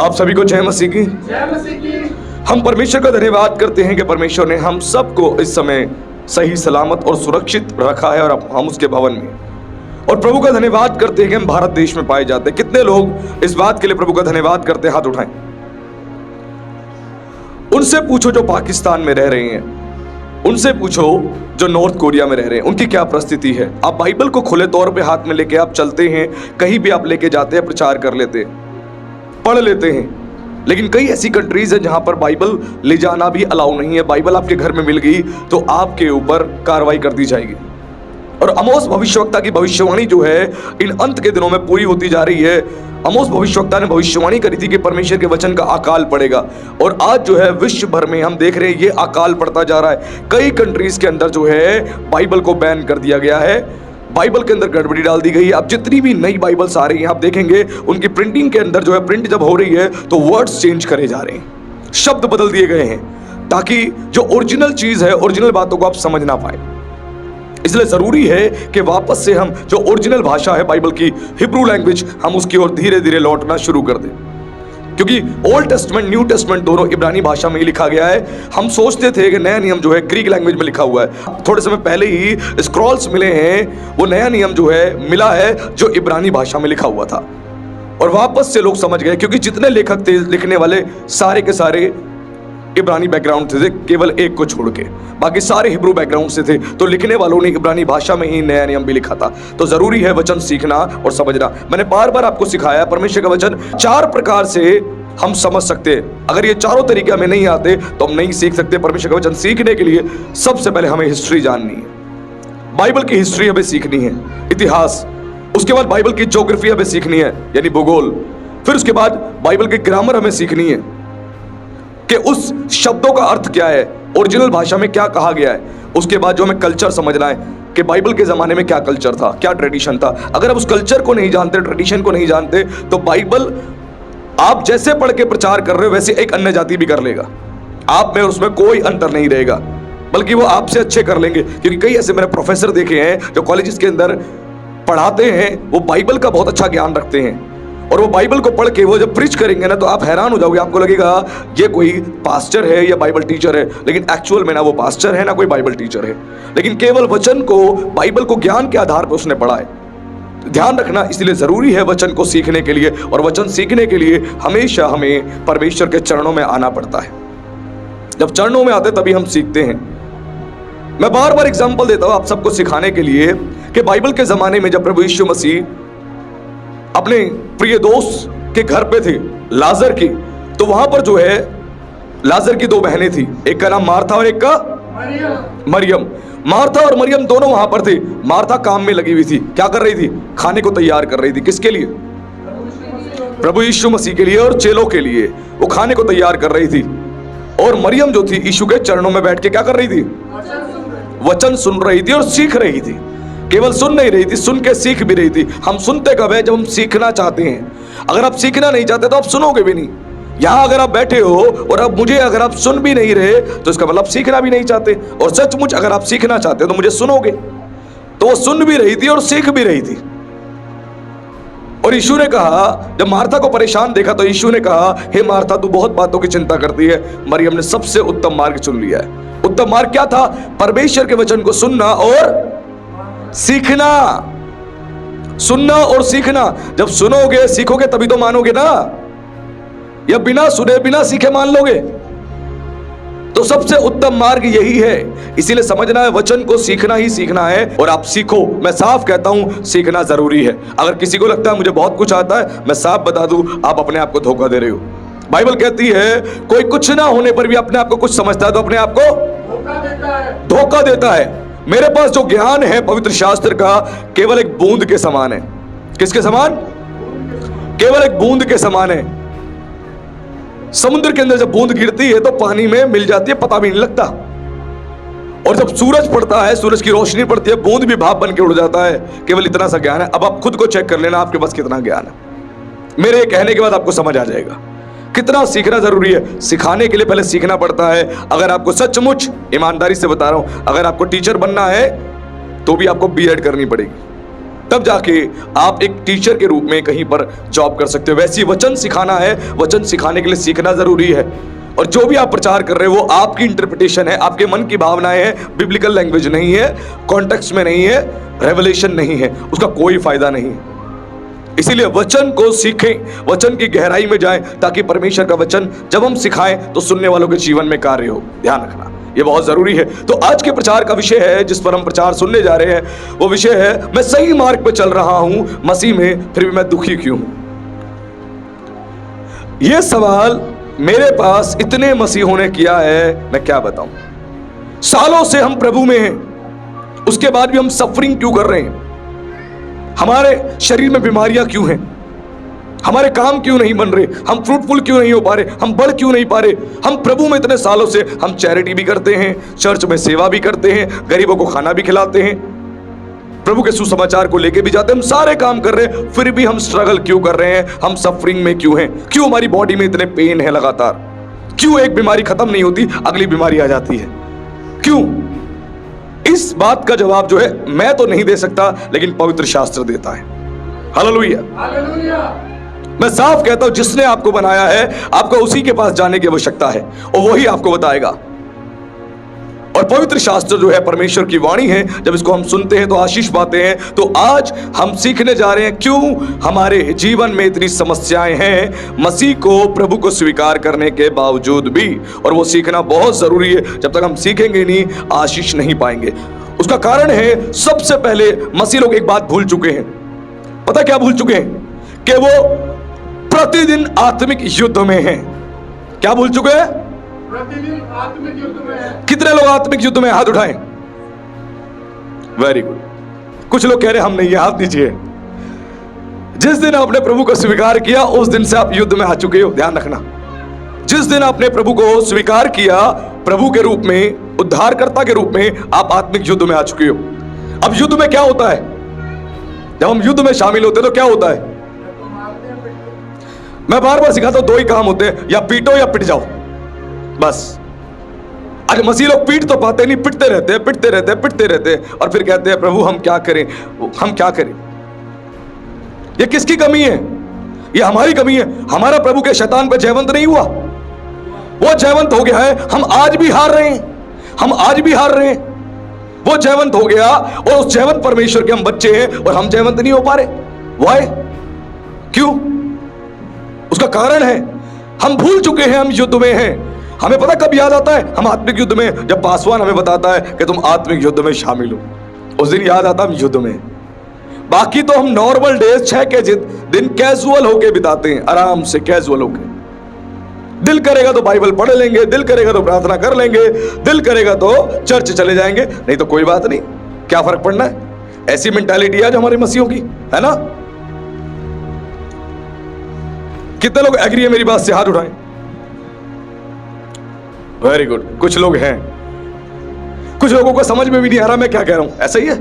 आप सभी को जय मसीह की। हम परमेश्वर का धन्यवाद करते हैं कि परमेश्वर ने हम सबको इस समय सही सलामत और सुरक्षित रखा है और हम उसके भवन में, और प्रभु का धन्यवाद करते हैं कि हम भारत देश में पाए जाते हैं। कितने लोग इस बात के लिए प्रभु का धन्यवाद करते हैं? हाथ उठाएं। उनसे पूछो जो पाकिस्तान में रह रहे हैं, उनसे पूछो जो नॉर्थ कोरिया में रह रहे हैं, उनकी क्या परिस्थिति है। आप बाइबल को खुले तौर पे हाथ में लेके आप चलते हैं, कहीं भी आप लेके जाते हैं, प्रचार कर लेते हैं, पढ़ लेते हैं, लेकिन कई ऐसी कंट्रीज हैं जहां पर बाइबल ले जाना भी अलाउ नहीं है। बाइबल आपके घर में मिल गई तो आपके ऊपर कार्रवाई कर दी जाएगी। और आमोस भविष्यवक्ता की भविष्यवाणी जो है इन अंत के दिनों में पूरी होती जा रही है। आमोस भविष्यवक्ता ने भविष्यवाणी करी थी कि परमेश्वर के वचन का अकाल पड़ेगा, और आज जो है विश्व भर में हम देख रहे हैं ये अकाल पड़ता जा रहा है। कई कंट्रीज के अंदर जो है बाइबल को बैन कर दिया गया है, बाइबल के अंदर गड़बड़ी डाल दी गई है। अब जितनी भी नई बाइबल्स आ रही हैं आप देखेंगे उनकी प्रिंटिंग के अंदर जो है, प्रिंट जब हो रही है तो वर्ड्स चेंज करे जा रहे हैं, शब्द बदल दिए गए हैं, ताकि जो ओरिजिनल चीज है, ओरिजिनल बातों को आप समझ ना पाए। इसलिए जरूरी है कि वापस से हम जो ओरिजिनल भाषा है बाइबल की, हिब्रू लैंग्वेज, हम उसकी ओर धीरे धीरे लौटना शुरू कर दें, क्योंकि ओल्ड टेस्टमेंट न्यू टेस्टमेंट दोनों इब्रानी भाषा में ही लिखा गया है। हम सोचते थे कि नया नियम जो है ग्रीक लैंग्वेज में लिखा हुआ है। थोड़े समय पहले ही स्क्रॉल्स मिले हैं, वो नया नियम जो है मिला है जो इब्रानी भाषा में लिखा हुआ था, और वापस से लोग समझ गए, क्योंकि जितने लेखक थे लिखने वाले सारे के सारे इब्रानी बैकग्राउंड से थे, केवल एक को छोड़ के, बाकी सारे हिब्रू बैकग्राउंड से थे। तो लिखने वालों ने इब्रानी भाषा में ही नया नियम भी लिखा था। तो जरूरी है वचन सीखना और समझना। मैंने बार बार आपको सिखाया परमेश्वर का वचन 4 प्रकार से हम समझ सकते हैं। अगर ये चारों तरीके हमें नहीं आते तो हम नहीं सीख सकते। परमेश्वर का वचन सीखने के लिए सबसे पहले हमें हिस्ट्री जाननी है, बाइबल की हिस्ट्री हमें सीखनी है, इतिहास। उसके बाद बाइबल की ज्योग्राफी हमें सीखनी है, यानी भूगोल। फिर उसके बाद बाइबल की ग्रामर हमें सीखनी है कि उस शब्दों का अर्थ क्या है, ओरिजिनल भाषा में क्या कहा गया है। उसके बाद जो हमें कल्चर समझना है कि बाइबल के जमाने में क्या कल्चर था, क्या ट्रेडिशन था। अगर आप उस कल्चर को नहीं जानते, ट्रेडिशन को नहीं जानते, तो बाइबल आप जैसे पढ़ के प्रचार कर रहे हो वैसे एक अन्य जाति भी कर लेगा। आप में और उसमें कोई अंतर नहीं रहेगा, बल्कि वो आपसे अच्छे कर लेंगे। क्योंकि कई ऐसे मैंने प्रोफेसर देखे हैं जो कॉलेजेस के अंदर पढ़ाते हैं, वो बाइबल का बहुत अच्छा ज्ञान रखते हैं, और वो बाइबल को पढ़ के वो जब प्रीच करेंगे ना तो आप हैरान हो जाओगे। आपको लगेगा ये कोई पास्टर है या बाइबल टीचर है, लेकिन एक्चुअल में ना वो पास्टर है ना कोई बाइबल टीचर है, लेकिन केवल वचन को, बाइबल को ज्ञान के आधार पर उसने पढ़ा है। ध्यान रखना, इसलिए जरूरी है वचन को सीखने के लिए, और वचन सीखने के लिए हमेशा हमें परमेश्वर के चरणों में आना पड़ता है। जब चरणों में आते तभी हम सीखते हैं। मैं बार बार एग्जांपल देता हूं आप सबको सिखाने के लिए कि बाइबल के जमाने में जब प्रभु यीशु मसीह अपने प्रिय दोस्त के घर पे थे, लाजर की, तो वहां पर जो है लाजर की 2 बहनें थी, एक का नाम मार्था और एक का मरियम। मार्था और मरियम दोनों वहां पर थे। मार्था काम में लगी हुई थी, क्या कर रही थी? खाने को तैयार कर रही थी। किसके लिए? प्रभु यीशु मसीह के लिए और चेलों के लिए वो खाने को तैयार कर रही थी। और मरियम जो थी यीशु के चरणों में बैठ के क्या कर रही थी? वचन सुन रही थी और सीख रही थी। केवल सुन नहीं रही थी, सुन के सीख भी रही थी। हम सुनते कब है? जब हम सीखना चाहते हैं। अगर आप सीखना नहीं चाहते तो आप सुनोगे भी नहीं। यहां अगर आप बैठे हो और अब मुझे अगर आप सुन भी नहीं रहे तो इसका मतलब सीखना भी नहीं चाहते। और सचमुच अगर आप सीखना चाहते तो मुझे सुनोगे। तो वो सुन भी रही थी और सीख भी रही थी। और यीशु ने कहा, जब मार्था को परेशान देखा तो यीशु ने कहा, हे मार्था तू बहुत बातों की चिंता करती है, मरियम ने सबसे उत्तम मार्ग चुन लिया है। उत्तम मार्ग क्या था? परमेश्वर के वचन को सुनना और सीखना। सुनना और सीखना। जब सुनोगे सीखोगे तभी तो मानोगे ना, या बिना सुने बिना सीखे मान लोगे? तो सबसे उत्तम मार्ग यही है। इसीलिए समझना है, वचन को सीखना ही सीखना है, और आप सीखो। मैं साफ कहता हूं, सीखना जरूरी है। अगर किसी को लगता है मुझे बहुत कुछ आता है, मैं साफ बता दूं, आप अपने आप को धोखा दे रहे हो। बाइबल कहती है कोई कुछ ना होने पर भी अपने आप को कुछ समझता है तो अपने आप को धोखा देता है। मेरे पास जो ज्ञान है पवित्र शास्त्र का, केवल एक बूंद के समान है। किसके समान? केवल एक बूंद के समान है। समुद्र के अंदर जब बूंद गिरती है तो पानी में मिल जाती है, पता भी नहीं लगता। और जब सूरज पड़ता है, सूरज की रोशनी पड़ती है, बूंद भी भाप बन के उड़ जाता है। केवल इतना सा ज्ञान है। अब आप खुद को चेक कर लेना आपके पास कितना ज्ञान है। मेरे कहने के बाद आपको समझ आ जाएगा कितना सीखना जरूरी है। सिखाने के लिए पहले सीखना पड़ता है। अगर आपको सचमुच, ईमानदारी से बता रहा हूं, अगर आपको टीचर बनना है तो भी आपको बीएड करनी पड़ेगी। तब जाके आप एक टीचर के रूप में कहीं पर जॉब कर सकते हो। वैसे ही वचन सिखाना है, वचन सिखाने के लिए सीखना जरूरी है। और जो भी आप प्रचार कर रहे हो वो आपकी इंटरप्रिटेशन है, आपके मन की भावनाएं हैं, बिब्लिकल लैंग्वेज नहीं है, कॉन्टेक्स्ट में नहीं है, रेवलेशन नहीं है, उसका कोई फायदा नहीं है। इसीलिए वचन को सीखें, वचन की गहराई में जाएं, ताकि परमेश्वर का वचन जब हम सिखाएं तो सुनने वालों के जीवन में कार्य हो। ध्यान रखना, ये बहुत जरूरी है। तो आज के प्रचार का विषय है, जिस पर हम प्रचार सुनने जा रहे हैं, वो विषय है, मैं सही मार्ग पर चल रहा हूं मसीह में, फिर भी मैं दुखी क्यों हूं। यह सवाल मेरे पास इतने मसीहों ने किया है, मैं क्या बताऊं। सालों से हम प्रभु में हैं, उसके बाद भी हम सफरिंग क्यों कर रहे हैं, हमारे शरीर में बीमारियां क्यों हैं, हमारे काम क्यों नहीं बन रहे, हम फ्रूटफुल क्यों नहीं हो पा रहे, हम बढ़ क्यों नहीं पा रहे। हम प्रभु में इतने सालों से, हम चैरिटी भी करते हैं, चर्च में सेवा भी करते हैं, गरीबों को खाना भी खिलाते हैं, प्रभु के सुसमाचार को लेके भी जाते हैं, हम सारे काम कर रहे हैं, फिर भी हम स्ट्रगल क्यों कर रहे हैं, हम सफरिंग में क्यों हैं, क्यों हमारी बॉडी में इतने पेन है लगातार, क्यों एक बीमारी खत्म नहीं होती, अगली बीमारी आ जाती है, क्यों। इस बात का जवाब जो है मैं तो नहीं दे सकता, लेकिन पवित्र शास्त्र देता है। Hallelujah, hallelujah. मैं साफ कहता हूं, जिसने आपको बनाया है, आपको उसी के पास जाने की आवश्यकता है और वही आपको बताएगा। और पवित्र शास्त्र जो है परमेश्वर की वाणी है, जब इसको हम सुनते हैं तो आशीष पाते हैं। तो आज हम सीखने जा रहे हैं क्यों हमारे जीवन में इतनी समस्याएं हैं मसीह को, प्रभु को स्वीकार करने के बावजूद भी। और वो सीखना बहुत जरूरी है, जब तक हम सीखेंगे नहीं आशीष नहीं पाएंगे। उसका कारण है, सबसे पहले मसीह लोग एक बात भूल चुके हैं। पता क्या भूल चुके हैं? कि वो प्रतिदिन आत्मिक युद्ध में हैं। क्या भूल चुके हैं? प्रतिदिन आत्मिक युद्ध में है। कितने लोग आत्मिक युद्ध में? हाथ उठाएं। Very good. कुछ लोग कह रहे हम नहीं है, हाथ दीजिए। जिस दिन आपने प्रभु को स्वीकार किया उस दिन से आप युद्ध में आ चुके हो। ध्यान रखना, जिस दिन आपने प्रभु को स्वीकार किया प्रभु के रूप में, उद्धारकर्ता के रूप में, आप आत्मिक युद्ध में आ चुके हो। अब युद्ध में क्या होता है? जब हम युद्ध में शामिल होते हैं तो क्या होता है? मैं बार बार सिखाता हूं, दो ही काम होते हैं, या पीटो या पिट जाओ, बस। अरे मसीह लोग पीट तो पाते नहीं, पिटते रहते हैं, पिटते रहते हैं, पिटते रहते हैं, और फिर कहते हैं प्रभु हम क्या करें, हम क्या करें। ये किसकी कमी है? ये हमारी कमी है। हमारा प्रभु के शैतान पे जयवंत नहीं हुआ, वो जयवंत हो गया है। हम आज भी हार रहे हैं, हम आज भी हार रहे हैं। वो जयवंत हो गया और उस जयवंत परमेश्वर के हम बच्चे हैं और हम जयवंत नहीं हो पा रहे। वाई? क्यों? उसका कारण है हम भूल चुके हैं हम युद्ध में हैं। हमें पता कब याद आता है? हम आत्मिक युद्ध में, जब पासवान हमें बताता है कि तुम आत्मिक युद्ध में शामिल हो, उस दिन याद आता हम युद्ध में। बाकी तो हम नॉर्मल डेज 6 के दिन कैजुअल होके बिताते हैं, आराम से कैजुअल होके। दिल करेगा तो बाइबल पढ़ लेंगे, दिल करेगा तो प्रार्थना कर लेंगे, दिल करेगा तो चर्च चले जाएंगे, नहीं तो कोई बात नहीं, क्या फर्क पड़ना है। ऐसी मेंटालिटी है जो हमारे मसीहों की है ना। कितने लोग एग्री है मेरी बात से? हाथ उठाएं। Very good. कुछ लोग हैं, कुछ लोगों को समझ में भी नहीं आ रहा मैं क्या कह रहा हूं। ऐसा ही है।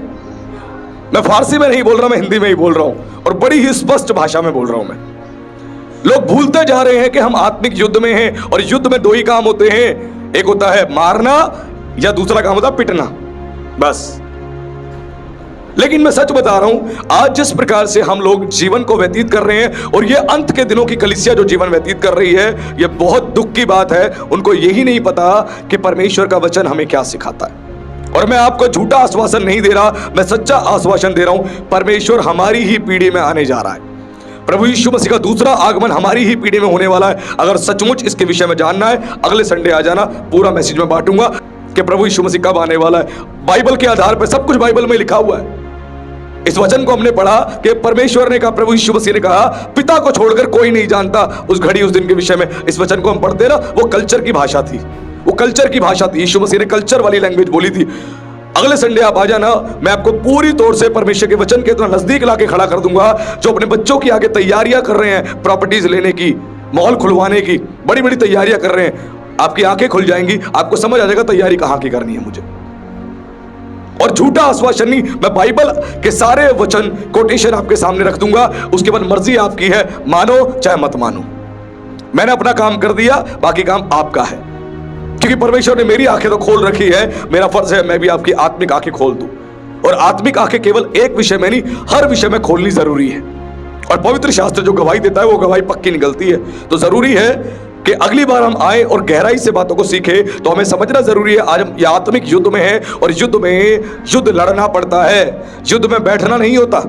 मैं फारसी में नहीं बोल रहा, मैं हिंदी में ही बोल रहा हूं और बड़ी ही स्पष्ट भाषा में बोल रहा हूं मैं। लोग भूलते जा रहे हैं कि हम आत्मिक युद्ध में हैं और युद्ध में दो ही काम होते हैं, एक होता है मारना या दूसरा काम होता है पिटना, बस। लेकिन मैं सच बता रहा हूं, आज जिस प्रकार से हम लोग जीवन को व्यतीत कर रहे हैं और ये अंत के दिनों की कलीसिया जो जीवन व्यतीत कर रही है, ये बहुत दुख की बात है। उनको यही नहीं पता कि परमेश्वर का वचन हमें क्या सिखाता है। और मैं आपको झूठा आश्वासन नहीं दे रहा, मैं सच्चा आश्वासन दे रहा हूं। परमेश्वर हमारी ही पीढ़ी में आने जा रहा है। प्रभु यीशु मसीह का दूसरा आगमन हमारी ही पीढ़ी में होने वाला है। अगर सचमुच इसके विषय में जानना है, अगले संडे आ जाना, पूरा मैसेज में बांटूंगा कि प्रभु यीशु मसीह कब आने वाला है। बाइबल के आधार पर सब कुछ बाइबल में लिखा हुआ है। इस वचन को हमने पढ़ा कि परमेश्वर ने कहा, प्रभु यीशु मसीह ने कहा, पिता को छोड़कर कोई नहीं जानता उस घड़ी उस दिन के विषय में। इस वचन को हम पढ़ते ना, वो कल्चर की भाषा थी, वो कल्चर की भाषा थी। यीशु मसीह ने कल्चर वाली लैंग्वेज बोली थी। अगले संडे आप आ जाना, मैं आपको पूरी तौर से परमेश्वर के वचन के इतना नजदीक लाके खड़ा कर दूंगा। जो अपने बच्चों की आगे तैयारियां कर रहे हैं, प्रॉपर्टीज लेने की, मॉल खुलवाने की, बड़ी बड़ी तैयारियां कर रहे हैं, आपकी आंखें खुल जाएंगी, आपको समझ आ जाएगा तैयारी कहां की करनी है मुझे। और झूठा आश्वासन नहीं, मैं बाइबल के सारे वचन कोटेशन आपके सामने रख दूंगा। उसके बाद मर्जी आपकी है, मानो चाहे मत मानो। मैंने अपना काम कर दिया, बाकी काम आपका है, क्योंकि परमेश्वर ने मेरी आंखें तो खोल रखी है। मेरा फर्ज है मैं भी आपकी आत्मिक आंखें खोल दूं। और आत्मिक आंखें केवल एक विषय में नहीं, हर विषय में खोलनी जरूरी है। और पवित्र शास्त्र जो गवाही देता है वो गवाही पक्की निकलती है। तो जरूरी है कि अगली बार हम आए और गहराई से बातों को सीखे। तो हमें समझना जरूरी है आज हम ये आत्मिक युद्ध में हैं, और युद्ध में युद्ध लड़ना पड़ता है, युद्ध में बैठना नहीं होता।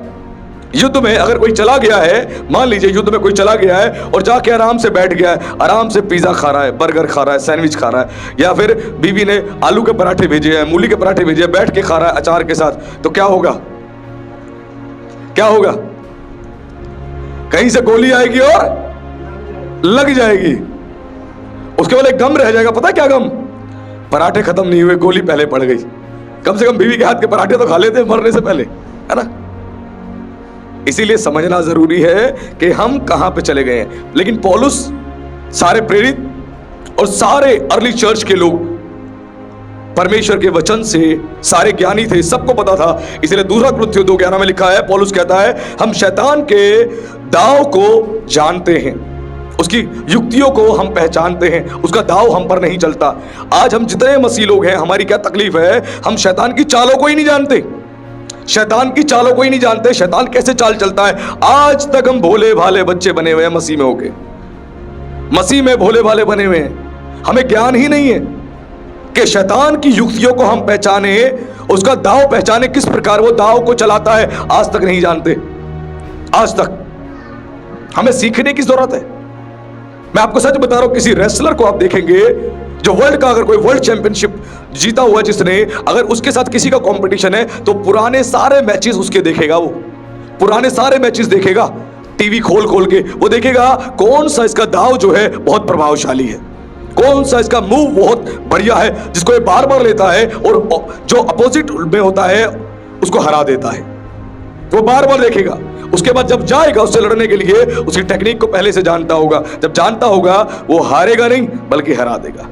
युद्ध में अगर कोई चला गया है, मान लीजिए युद्ध में कोई चला गया है और जाके आराम से बैठ गया है, आराम से पिज्जा खा रहा है, बर्गर खा रहा है, सैंडविच खा रहा है, या फिर बीवी ने आलू के पराठे भेजे हैं, मूली के पराठे भेजे हैं, बैठ के खा रहा है अचार के साथ, तो क्या होगा? क्या होगा? कहीं से गोली आएगी और लग जाएगी। उसके बाद एक गम रह जाएगा। पता क्या गम? पराठे खत्म नहीं हुए, गोली पहले पड़ गई। कम से कम बीवी के हाथ के पराठे तो खा लेते मरने से पहले, है ना? इसीलिए समझना जरूरी है कि हम कहां पे चले गए हैं। लेकिन पौलुस, सारे प्रेरित और सारे अर्ली चर्च के लोग परमेश्वर के वचन से सारे ज्ञानी थे, सबको पता था। इसलिए दूसरा कुरिन्थियों 2:11 में लिखा है, पौलुस कहता है हम शैतान के दाव को जानते हैं, उसकी युक्तियों को हम पहचानते हैं, उसका दाव हम पर नहीं चलता। आज हम जितने मसीह लोग हैं, हमारी क्या तकलीफ है? हम शैतान की चालों को ही नहीं जानते, शैतान की चालों को ही नहीं जानते, शैतान कैसे चाल चलता है। आज तक हम भोले भाले बच्चे बने हुए हैं मसीह में होके, मसीह में भोले भाले बने हुए हैं। हमें ज्ञान ही नहीं है कि शैतान की युक्तियों को हम पहचाने, उसका दाव पहचाने, किस प्रकार वो दाव को चलाता है, आज तक नहीं जानते। आज तक हमें सीखने की जरूरत है। मैं आपको सच बता रहा हूं, किसी रेसलर को आप देखेंगे जो वर्ल्ड का, अगर कोई वर्ल्ड चैंपियनशिप जीता हुआ जिसने, अगर उसके साथ किसी का कंपटीशन है तो पुराने सारे मैचेस उसके देखेगा, वो पुराने सारे मैचेस देखेगा, टीवी खोल खोल के वो देखेगा कौन सा इसका दाव जो है बहुत प्रभावशाली है, कौन सा इसका मूव बहुत बढ़िया है, जिसको ये बार बार लेता है और जो अपोजिट में होता है उसको हरा देता है। वो बार बार देखेगा। उसके बाद जब जाएगा उससे लड़ने के लिए, उसकी टेक्निक को पहले से जानता होगा। जब जानता होगा वो हारेगा नहीं बल्कि हरा देगा।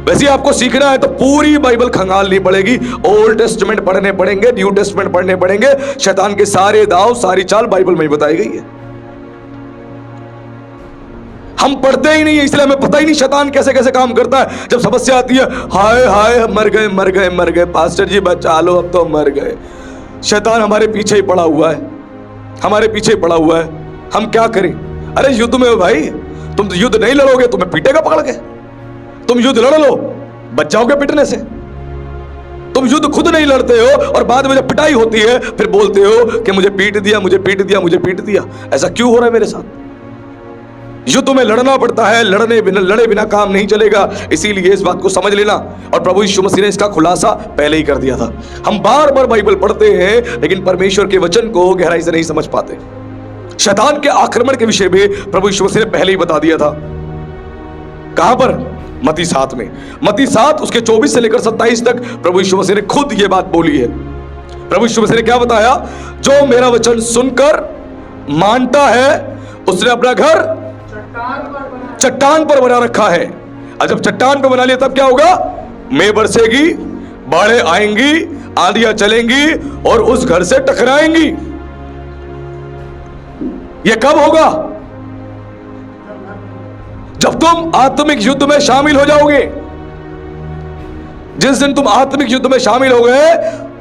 वैसे आपको सीखना है तो पूरी बाइबल खंगालनी पड़ेगी, ओल्ड टेस्टमेंट पढ़ने पड़ेंगे, न्यू टेस्टमेंट पढ़ने पड़ेंगे। शैतान के सारे दाव, सारी चाल बाइबल में ही बताई गई है। हम पढ़ते ही नहीं है, इसलिए हमें पता ही नहीं शैतान कैसे कैसे काम करता है। जब समस्या आती है, हाय हाय मर गए मर गए मर गए, पास्टर जी बचा लो, अब तो मर गए। शैतान हमारे पीछे ही पड़ा हुआ है, हमारे पीछे पड़ा हुआ है। हम क्या करें? अरे युद्ध में हो भाई, तुम युद्ध नहीं लड़ोगे तुम्हें पीटेगा पकड़ के। तुम युद्ध लड़ लो, बच जाओगे पिटने से। तुम युद्ध खुद नहीं लड़ते हो और बाद में जब पिटाई होती है फिर बोलते हो कि मुझे पीट दिया, मुझे पीट दिया, मुझे पीट दिया। ऐसा क्यों हो रहा है मेरे साथ? युद्ध में लड़ना पड़ता है, लड़े बिना काम नहीं चलेगा। इसीलिए इस बात को समझ लेना, और प्रभु यीशु मसीह ने इसका खुलासा पहले ही कर दिया था। हम बार बार बाइबल पढ़ते हैं लेकिन परमेश्वर के वचन को गहराई से नहीं समझ पाते। शैतान के आक्रमण के विषय में प्रभु यीशु मसीह ने पहले ही बता दिया था। कहां पर? मत्ती 7 में। मत्ती 7 उसके 24 से लेकर 27 तक प्रभु यीशु मसीह ने खुद ये बात बोली है। प्रभु यीशु मसीह ने क्या बताया? जो मेरा वचन सुनकर मानता है उसने अपना घर चट्टान पर बना रखा है। और जब चट्टान पर बना लिया तब क्या होगा? मेघ बरसेगी, बाढ़ें आएंगी, आंधियां चलेंगी और उस घर से टकराएंगी। यह कब होगा? जब तुम आत्मिक युद्ध में शामिल हो जाओगे। जिस दिन तुम आत्मिक युद्ध में शामिल हो गए,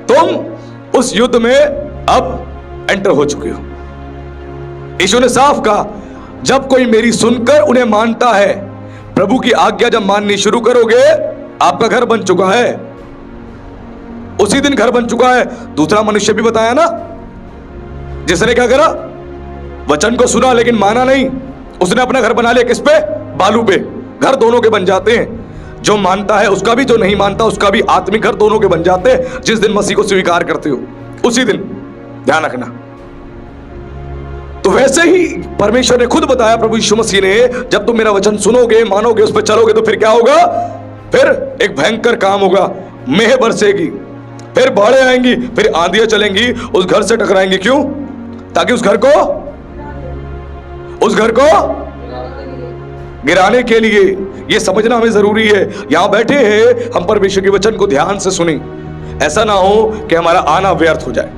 तुम उस युद्ध में अब एंटर हो चुके हो। यीशु ने साफ कहा, जब कोई मेरी सुनकर उन्हें मानता है, प्रभु की आज्ञा जब माननी शुरू करोगे, आपका घर बन चुका है। उसी दिन घर बन चुका है। दूसरा मनुष्य भी बताया ना, जिसने क्या करा? वचन को सुना लेकिन माना नहीं, उसने अपना घर बना लिया। किस पे? बालू पे। घर दोनों के बन जाते हैं। जो मानता है उसका भी, जो नहीं मानता उसका भी आत्मिक घर दोनों के बन जाते हैं जिस दिन मसीह को स्वीकार करते हो, उसी दिन। ध्यान रखना। तो वैसे ही परमेश्वर ने खुद बताया, प्रभु यीशु मसीह ने, जब तुम मेरा वचन सुनोगे, मानोगे, उस पर चलोगे, तो फिर क्या होगा? फिर एक भयंकर काम होगा। मेघ बरसेगी, फिर बाढ़ें आएंगी, फिर आंधियां चलेंगी, उस घर से टकराएंगी। क्यों? ताकि उस घर को गिराने के लिए। यह समझना हमें जरूरी है। यहां बैठे हैं हम, परमेश्वर के वचन को ध्यान से सुने। ऐसा ना हो कि हमारा आना व्यर्थ हो जाए।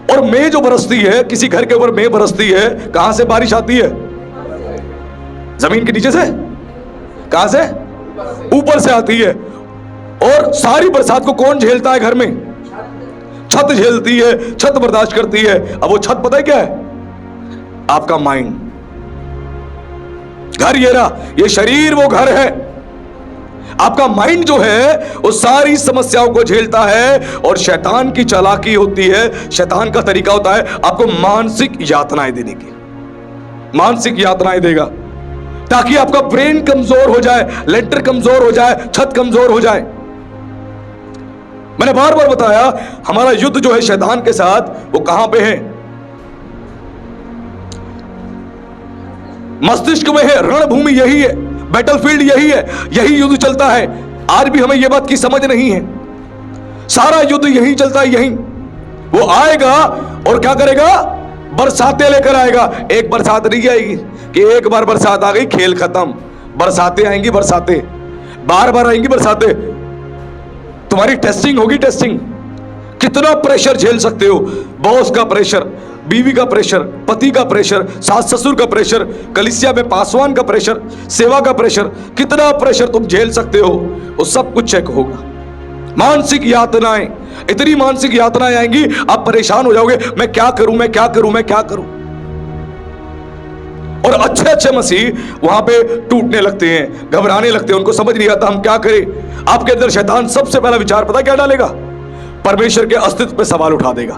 और मेघ जो बरसती है, किसी घर के ऊपर मेघ बरसती है, कहां से बारिश आती है? जमीन के नीचे से? कहां से? ऊपर से आती है। और सारी बरसात को कौन झेलता है घर में? छत झेलती है, छत बर्दाश्त करती है। अब वो छत पता है क्या है? आपका माइंड। घर ये रहा, ये शरीर वो घर है। आपका माइंड जो है वो सारी समस्याओं को झेलता है, और शैतान की चालाकी होती है, शैतान का तरीका होता है आपको मानसिक यातनाएं देने की। मानसिक यातनाएं देगा ताकि आपका ब्रेन कमजोर हो जाए, लेंटर कमजोर हो जाए, छत कमजोर हो जाए। मैंने बार बार बताया, हमारा युद्ध जो है शैतान के साथ, वो कहां पे है? मस्तिष्क में है। रणभूमि यही है, बैटलफील्ड यही है, यही युद्ध चलता है। आज भी हमें यह बात की समझ नहीं है। सारा युद्ध यही चलता है, यही। वो आएगा और क्या करेगा? बरसातें लेकर आएगा। एक बरसात नहीं आएगी कि एक बार बरसात आ गई खेल खत्म। बरसातें आएंगी, बरसातें बार बार आएंगी, बरसातें। तुम्हारी टेस्टिंग होगी, टेस्टिंग। कितना प्रेशर झेल सकते हो? बॉस का प्रेशर, बीवी का प्रेशर, पति का प्रेशर, सास ससुर का प्रेशर, कलीसिया में पासवान का प्रेशर, सेवा का प्रेशर, कितना प्रेशर तुम झेल सकते हो, वो सब कुछ चेक होगा। मानसिक यातनाएं, इतनी मानसिक यातनाएं आएंगी, आप परेशान हो जाओगे, मैं क्या करूं, मैं क्या करूं, मैं क्या करूं। और अच्छे अच्छे मसीह वहां पे टूटने लगते हैं, घबराने लगते हैं, उनको समझ नहीं आता हम क्या करें। आपके अंदर शैतान सबसे पहला विचार पता क्या डालेगा? परमेश्वर के अस्तित्व पे सवाल उठा देगा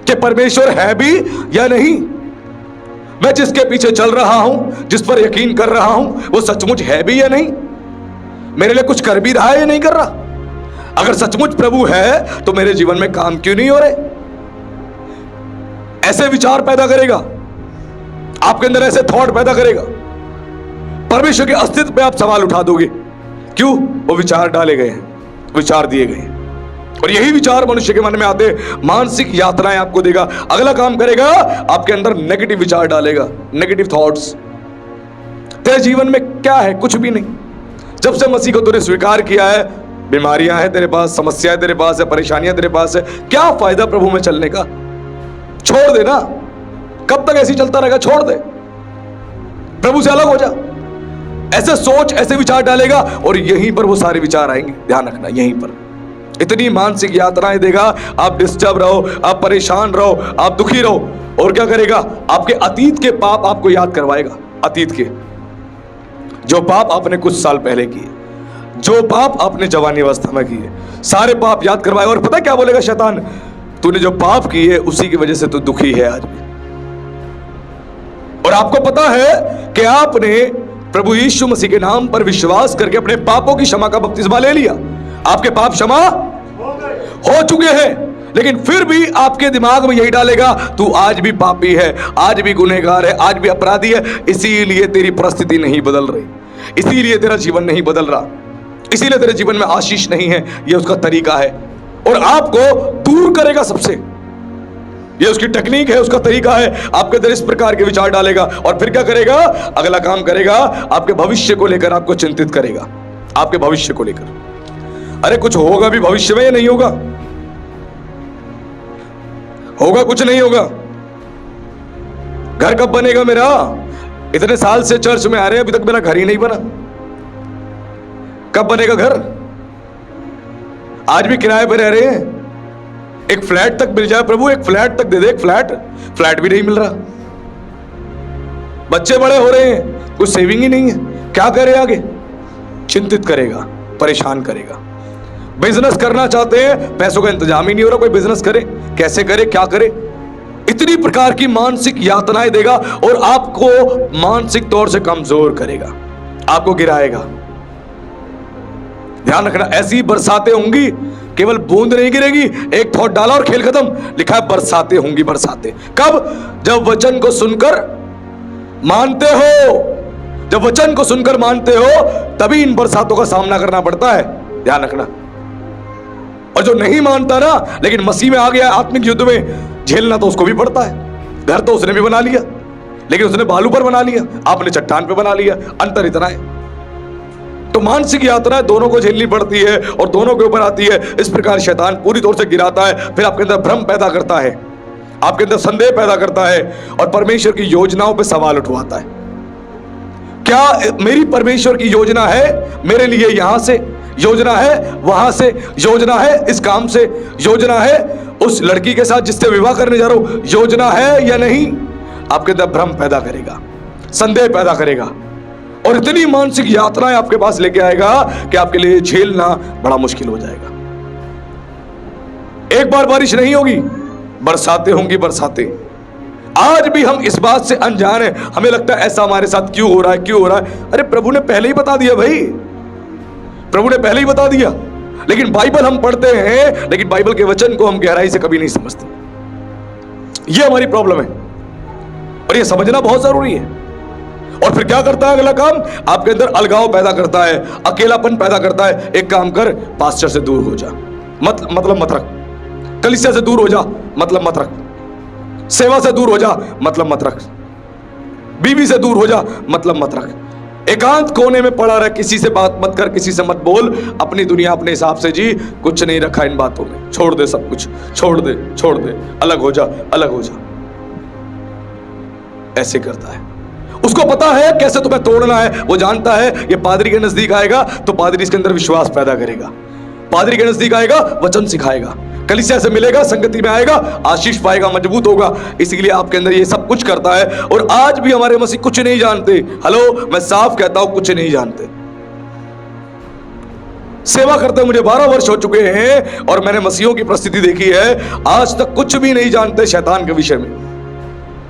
कि परमेश्वर है भी या नहीं। मैं जिसके पीछे चल रहा हूं, जिस पर यकीन कर रहा हूं, वो सचमुच है भी या नहीं, मेरे लिए कुछ कर भी रहा है या नहीं कर रहा। अगर सचमुच प्रभु है तो मेरे जीवन में काम क्यों नहीं हो रहे? ऐसे विचार पैदा करेगा आपके अंदर, ऐसे थॉट पैदा करेगा। परमेश्वर के अस्तित्व पे आप सवाल उठा दोगे। क्यों? वो विचार डाले गए हैं, विचार दिए गए हैं, और यही विचार मनुष्य के मन में आते मानसिक यातनाएं आपको देगा। अगला काम करेगा, आपके अंदर नेगेटिव विचार डालेगा, नेगेटिव थॉट्स। तेरे जीवन में क्या है? कुछ भी नहीं। जब से मसीह को तूने स्वीकार किया है, बीमारियां हैं तेरे पास, समस्याएं तेरे पास है, परेशानियां तेरे पास है। क्या फायदा प्रभु में चलने का? छोड़ दे ना। कब तक ऐसे चलता रहेगा? छोड़ दे, प्रभु से अलग हो जा। ऐसे सोच, ऐसे विचार डालेगा, और यहीं पर वो सारे विचार आएंगे। ध्यान रखना, यहीं पर इतनी मानसिक यातनाएं देगा, आप डिस्टर्ब रहो, आप परेशान रहो, आप दुखी रहो। और क्या करेगा? आपके अतीत के पाप आपको याद करवाएगा। अतीत के जो पाप आपने कुछ साल पहले किए, जो पाप आपने जवानी अवस्था में किए, सारे पाप याद करवाएगा। और पता क्या बोलेगा शैतान? तूने जो पाप किए उसी की वजह से तू दुखी है आज भी। और आपको पता है कि आपने प्रभु यीशु मसीह के नाम पर विश्वास करके अपने पापों की क्षमा का बपतिस्मा ले लिया। आपके पाप क्षमा हो चुके हैं, लेकिन फिर भी आपके दिमाग में यही डालेगा, तू आज भी पापी है, आज भी गुनहगार है, आज भी अपराधी है। इसीलिए तेरी परिस्थिति नहीं बदल रही, इसीलिए तेरा जीवन नहीं बदल रहा, इसीलिए तेरे जीवन में आशीष नहीं है। यह उसका तरीका है, और आपको दूर करेगा सबसे। ये उसकी टेक्निक है, उसका तरीका है। आपके अंदर इस प्रकार के विचार डालेगा, और फिर क्या करेगा? अगला काम करेगा, आपके भविष्य को लेकर आपको चिंतित करेगा। आपके भविष्य को लेकर, अरे कुछ होगा भी भविष्य में या नहीं होगा? होगा, कुछ नहीं होगा। घर कब बनेगा मेरा? इतने साल से चर्च में आ रहे हैं, अभी तक मेरा घर ही नहीं बना। कब बनेगा घर? आज भी किराए पे रह रहे हैं। एक फ्लैट तक मिल जाए प्रभु, एक फ्लैट तक दे दे, एक फ्लैट भी नहीं मिल रहा। बच्चे बड़े हो रहे हैं, कुछ सेविंग ही नहीं है। क्या करे आगे? चिंतित करेगा, परेशान करेगा। बिजनेस करना चाहते हैं, पैसों का इंतजाम ही नहीं हो रहा, कोई बिजनेस करे, कैसे करे, क्या करे? इतनी प्रकार की मानसिक यातनाएं देगा, और आपको मानसिक तौर से कमजोर करेगा, आपको गिराएगा। ध्यान रखना, ऐसी बरसातें होंगी, केवल बूंद नहीं गिरेगी। एक थॉट डाला और खेल खत्म। लिखा है बरसातें होंगी, बरसातें। कब? जब वचन को सुनकर मानते हो। जब वचन को सुनकर मानते हो, तभी इन बरसातों का सामना करना पड़ता है। ध्यान रखना। और जो नहीं मानता ना, लेकिन मसीह में आ गया आत्मिक युद्ध में, झेलना तो उसको भी पड़ता है। घर तो उसने भी बना लिया, लेकिन उसने बालू पर बना लिया, आपने चट्टान पे बना लिया। अंतर इतना है। तो मानसिक यात्रा दोनों को झेलनी पड़ती है, और दोनों के ऊपर आती है। इस प्रकार शैतान पूरी तौर से गिराता है, फिर आपके अंदर भ्रम पैदा करता है, आपके अंदर संदेह पैदा करता है, और परमेश्वर की योजनाओं पे सवाल उठवाता है। क्या मेरी परमेश्वर की योजना है मेरे लिए यहां से योजना है वहां से, योजना है इस काम से, योजना है उस लड़की के साथ जिससे विवाह करने जा रहा हूं, योजना है या नहीं, आपके अंदर भ्रम पैदा करेगा, संदेह पैदा करेगा और इतनी मानसिक यातनाएं आपके पास लेके आएगा कि आपके लिए झेलना बड़ा मुश्किल हो जाएगा। एक बार बारिश नहीं होगी, बरसातें होंगी, बरसातें। आज भी हम इस बात से अनजान हैं, हमें लगता है ऐसा हमारे साथ क्यों हो रहा है, क्यों हो रहा है। अरे प्रभु ने पहले ही बता दिया भाई, प्रभु ने पहले ही बता दिया। लेकिन बाइबल हम पढ़ते हैं, लेकिन बाइबल के वचन को हम गहराई से कभी नहीं समझते। यह हमारी प्रॉब्लम है और यह समझना बहुत जरूरी है। और फिर क्या करता है अगला काम, आपके अंदर अलगाव पैदा करता है, अकेलापन पैदा करता है। एक काम कर, पास्टर से दूर हो जा, मतलब मत रख, कलीसिया से दूर हो जा, मतलब मत रख, सेवा से दूर हो जा, मतलब मत रख, बीवी से दूर हो जा, मतलब मत रख, एकांत कोने में पड़ा रह, किसी से बात मत कर, किसी से मत बोल, अपनी दुनिया अपने हिसाब से जी। कुछ नहीं रखा इन बातों में, छोड़ दे सब कुछ, छोड़ दे, छोड़ दे, अलग हो जा, अलग हो जा। ऐसे करता है, उसको पता है कैसे तुम्हें तोड़ना है। वो जानता है ये पादरी के नजदीक आएगा तो पादरी इसके अंदर विश्वास पैदा करेगा, पादरी के नजदीक आएगा वचन सिखाएगा, कलीसिया से मिलेगा, संगति में आएगा, आशीष पाएगा, मजबूत होगा। इसलिए आपके अंदर ये सब कुछ करता है। और आज भी हमारे मसीह कुछ नहीं जानते। हेलो, मैं साफ कहता हूं, कुछ नहीं जानते। सेवा करते मुझे 12 वर्ष हो चुके हैं और मैंने मसीहों की परिस्थिति देखी है, आज तक कुछ भी नहीं जानते शैतान के विषय में।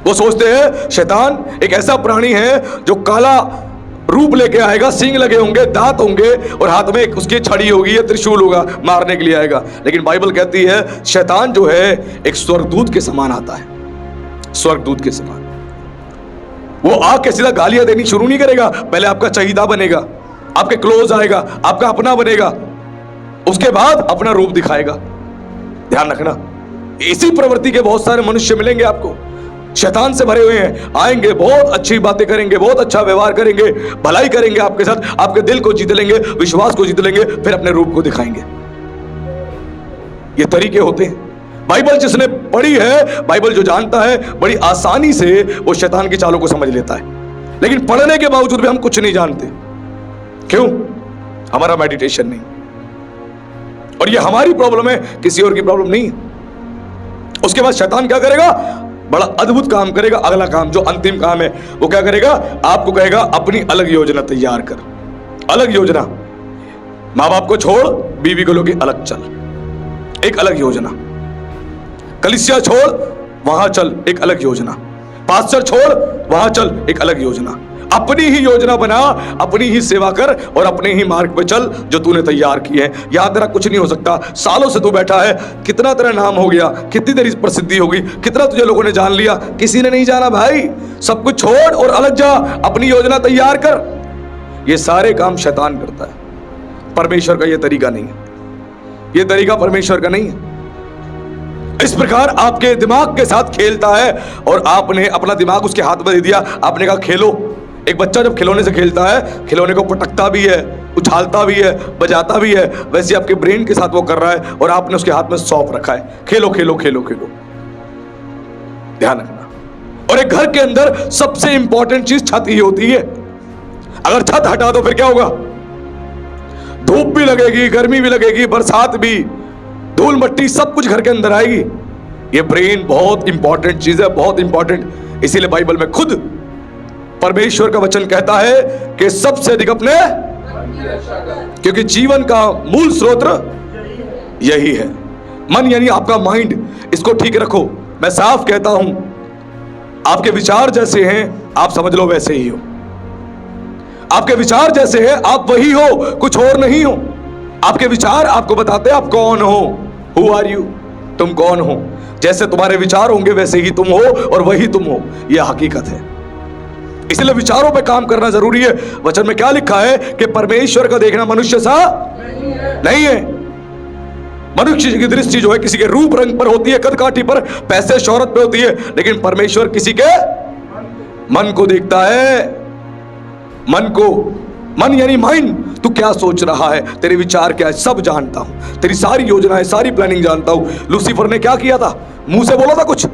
वो सोचते हैं शैतान एक ऐसा प्राणी है जो काला रूप लेके आएगा, सींग लगे होंगे, दांत होंगे और हाथ में उसकी छड़ी होगी या त्रिशूल होगा, मारने के लिए आएगा। लेकिन बाइबल कहती है शैतान जो है एक स्वर्गदूत के समान आता है, स्वर्गदूत के समान। वो आके सीधा गालियां देनी शुरू नहीं करेगा, पहले आपका चहीदा बनेगा, आपके क्लोज आएगा, आपका अपना बनेगा, उसके बाद अपना रूप दिखाएगा। ध्यान रखना, इसी प्रवृत्ति के बहुत सारे मनुष्य मिलेंगे आपको, शैतान से भरे हुए हैं, आएंगे, बहुत अच्छी बातें करेंगे, बहुत अच्छा व्यवहार करेंगे, भलाई करेंगे आपके साथ, आपके दिल को जीत लेंगे, विश्वास को जीत लेंगे, फिर अपने रूप को दिखाएंगे। ये तरीके होते हैं। बाइबल जिसने पढ़ी है, बाइबल जो जानता है, बड़ी आसानी से वो शैतान की चालों को समझ लेता है। लेकिन पढ़ने के बावजूद भी हम कुछ नहीं जानते। क्यों? हमारा मेडिटेशन नहीं। और ये हमारी प्रॉब्लम है, किसी और की प्रॉब्लम नहीं। उसके बाद शैतान क्या करेगा? बड़ा अद्भुत काम करेगा। अगला काम जो अंतिम काम है वो क्या करेगा? आपको कहेगा अपनी अलग योजना तैयार कर। अलग योजना, माँ बाप को छोड़, बीवी को लेके अलग चल, एक अलग योजना। कलीसिया छोड़, वहां चल, एक अलग योजना। पास्टर छोड़, वहां चल, एक अलग योजना। अपनी ही योजना बना, अपनी ही सेवा कर और अपने ही मार्ग पे चल जो तूने तैयार किए हैं। यहां तेरा कुछ नहीं हो सकता। सालों से तू बैठा है, कितना तेरा नाम हो गया, कितनी तेरी प्रसिद्धि होगी, कितना तुझे लोगों ने जान लिया, किसी ने नहीं जाना भाई। सब कुछ छोड़ और अलग जा, अपनी योजना तैयार कर। ये सारे काम शैतान करता है, परमेश्वर का ये तरीका नहीं है। ये तरीका परमेश्वर का नहीं है। इस प्रकार आपके दिमाग के साथ खेलता है और आपने अपना दिमाग उसके हाथ में दे दिया। आपने कहा खेलो। एक बच्चा जब खिलौने से खेलता है, खिलौने को पटकता भी है, उछालता भी है, बजाता भी है, वैसे आपके ब्रेन के साथ वो कर रहा है और आपने उसके हाथ में सौंप रखा है, खेलो खेलो खेलो खेलो। ध्यान रखना। और एक घर के अंदर सबसे इंपॉर्टेंट चीज छत ही होती है। अगर छत हटा दो फिर क्या होगा? धूप भी लगेगी, गर्मी भी लगेगी, बरसात भी, धूल मट्टी सब कुछ घर के अंदर आएगी। ये ब्रेन बहुत इंपॉर्टेंट चीज है, बहुत इंपॉर्टेंट। इसीलिए बाइबल में खुद परमेश्वर का वचन कहता है कि सबसे अधिक अपने, क्योंकि जीवन का मूल स्रोत यही है। मन यानी आपका माइंड, इसको ठीक रखो। मैं साफ कहता हूं, आपके विचार जैसे हैं आप समझ लो वैसे ही हो। आपके विचार जैसे हैं आप वही हो, कुछ और नहीं हो। आपके विचार आपको बताते हैं आप कौन हो। Who are you? तुम कौन हो? जैसे तुम्हारे विचार होंगे वैसे ही तुम हो और वही तुम हो। यह हकीकत है। इसलिए विचारों पे काम करना जरूरी है। वचन में क्या लिखा है कि परमेश्वर का देखना मनुष्य सा नहीं है। मनुष्य की दृष्टि जो है किसी के रूप रंग पर होती है, कदकाठी पर, पैसे शोहरत पे होती है, लेकिन परमेश्वर किसी के मन को देखता है। मन को, मन यानी माइंड। तू क्या सोच रहा है, तेरे विचार क्या है, सब जानता हूं। तेरी सारी योजनाएं, सारी प्लानिंग जानता हूं। लूसीफर ने क्या किया था? मुंह से बोला था कुछ,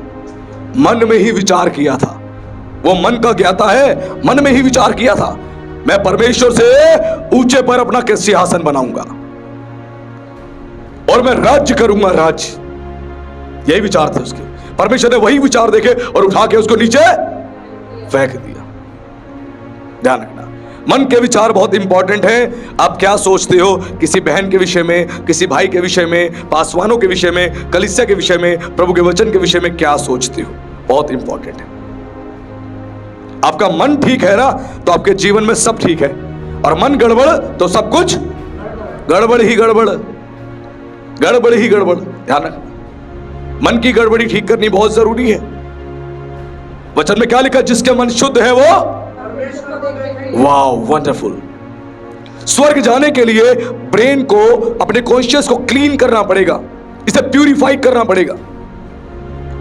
मन में ही विचार किया था। वो मन का ज्ञाता है, मन में ही विचार किया था, मैं परमेश्वर से ऊंचे पर अपना सिंहासन बनाऊंगा। और मैं राज्य करूंगा, राज्य। यही विचार थे उसके। परमेश्वर ने वही विचार देखे और उठा के उसको नीचे फेंक दिया। ध्यान रखना, मन के विचार बहुत इंपॉर्टेंट हैं। आप क्या सोचते हो किसी बहन के विषय में, किसी भाई के विषय में, पासवानों के विषय में, कलीसिया के विषय में, प्रभु के वचन के विषय में क्या सोचते हो, बहुत इंपॉर्टेंट है। आपका मन ठीक है ना, तो आपके जीवन में सब ठीक है, और मन गड़बड़ तो सब कुछ गड़बड़ ही गड़बड़, गड़बड़ ही गड़बड़। ध्यान रखना, मन की गड़बड़ी ठीक करनी बहुत जरूरी है। वचन में क्या लिखा? जिसके मन शुद्ध है वो, वाह वंडरफुल। स्वर्ग जाने के लिए ब्रेन को, अपने कॉन्शियस को क्लीन करना पड़ेगा, इसे प्यूरिफाई करना पड़ेगा,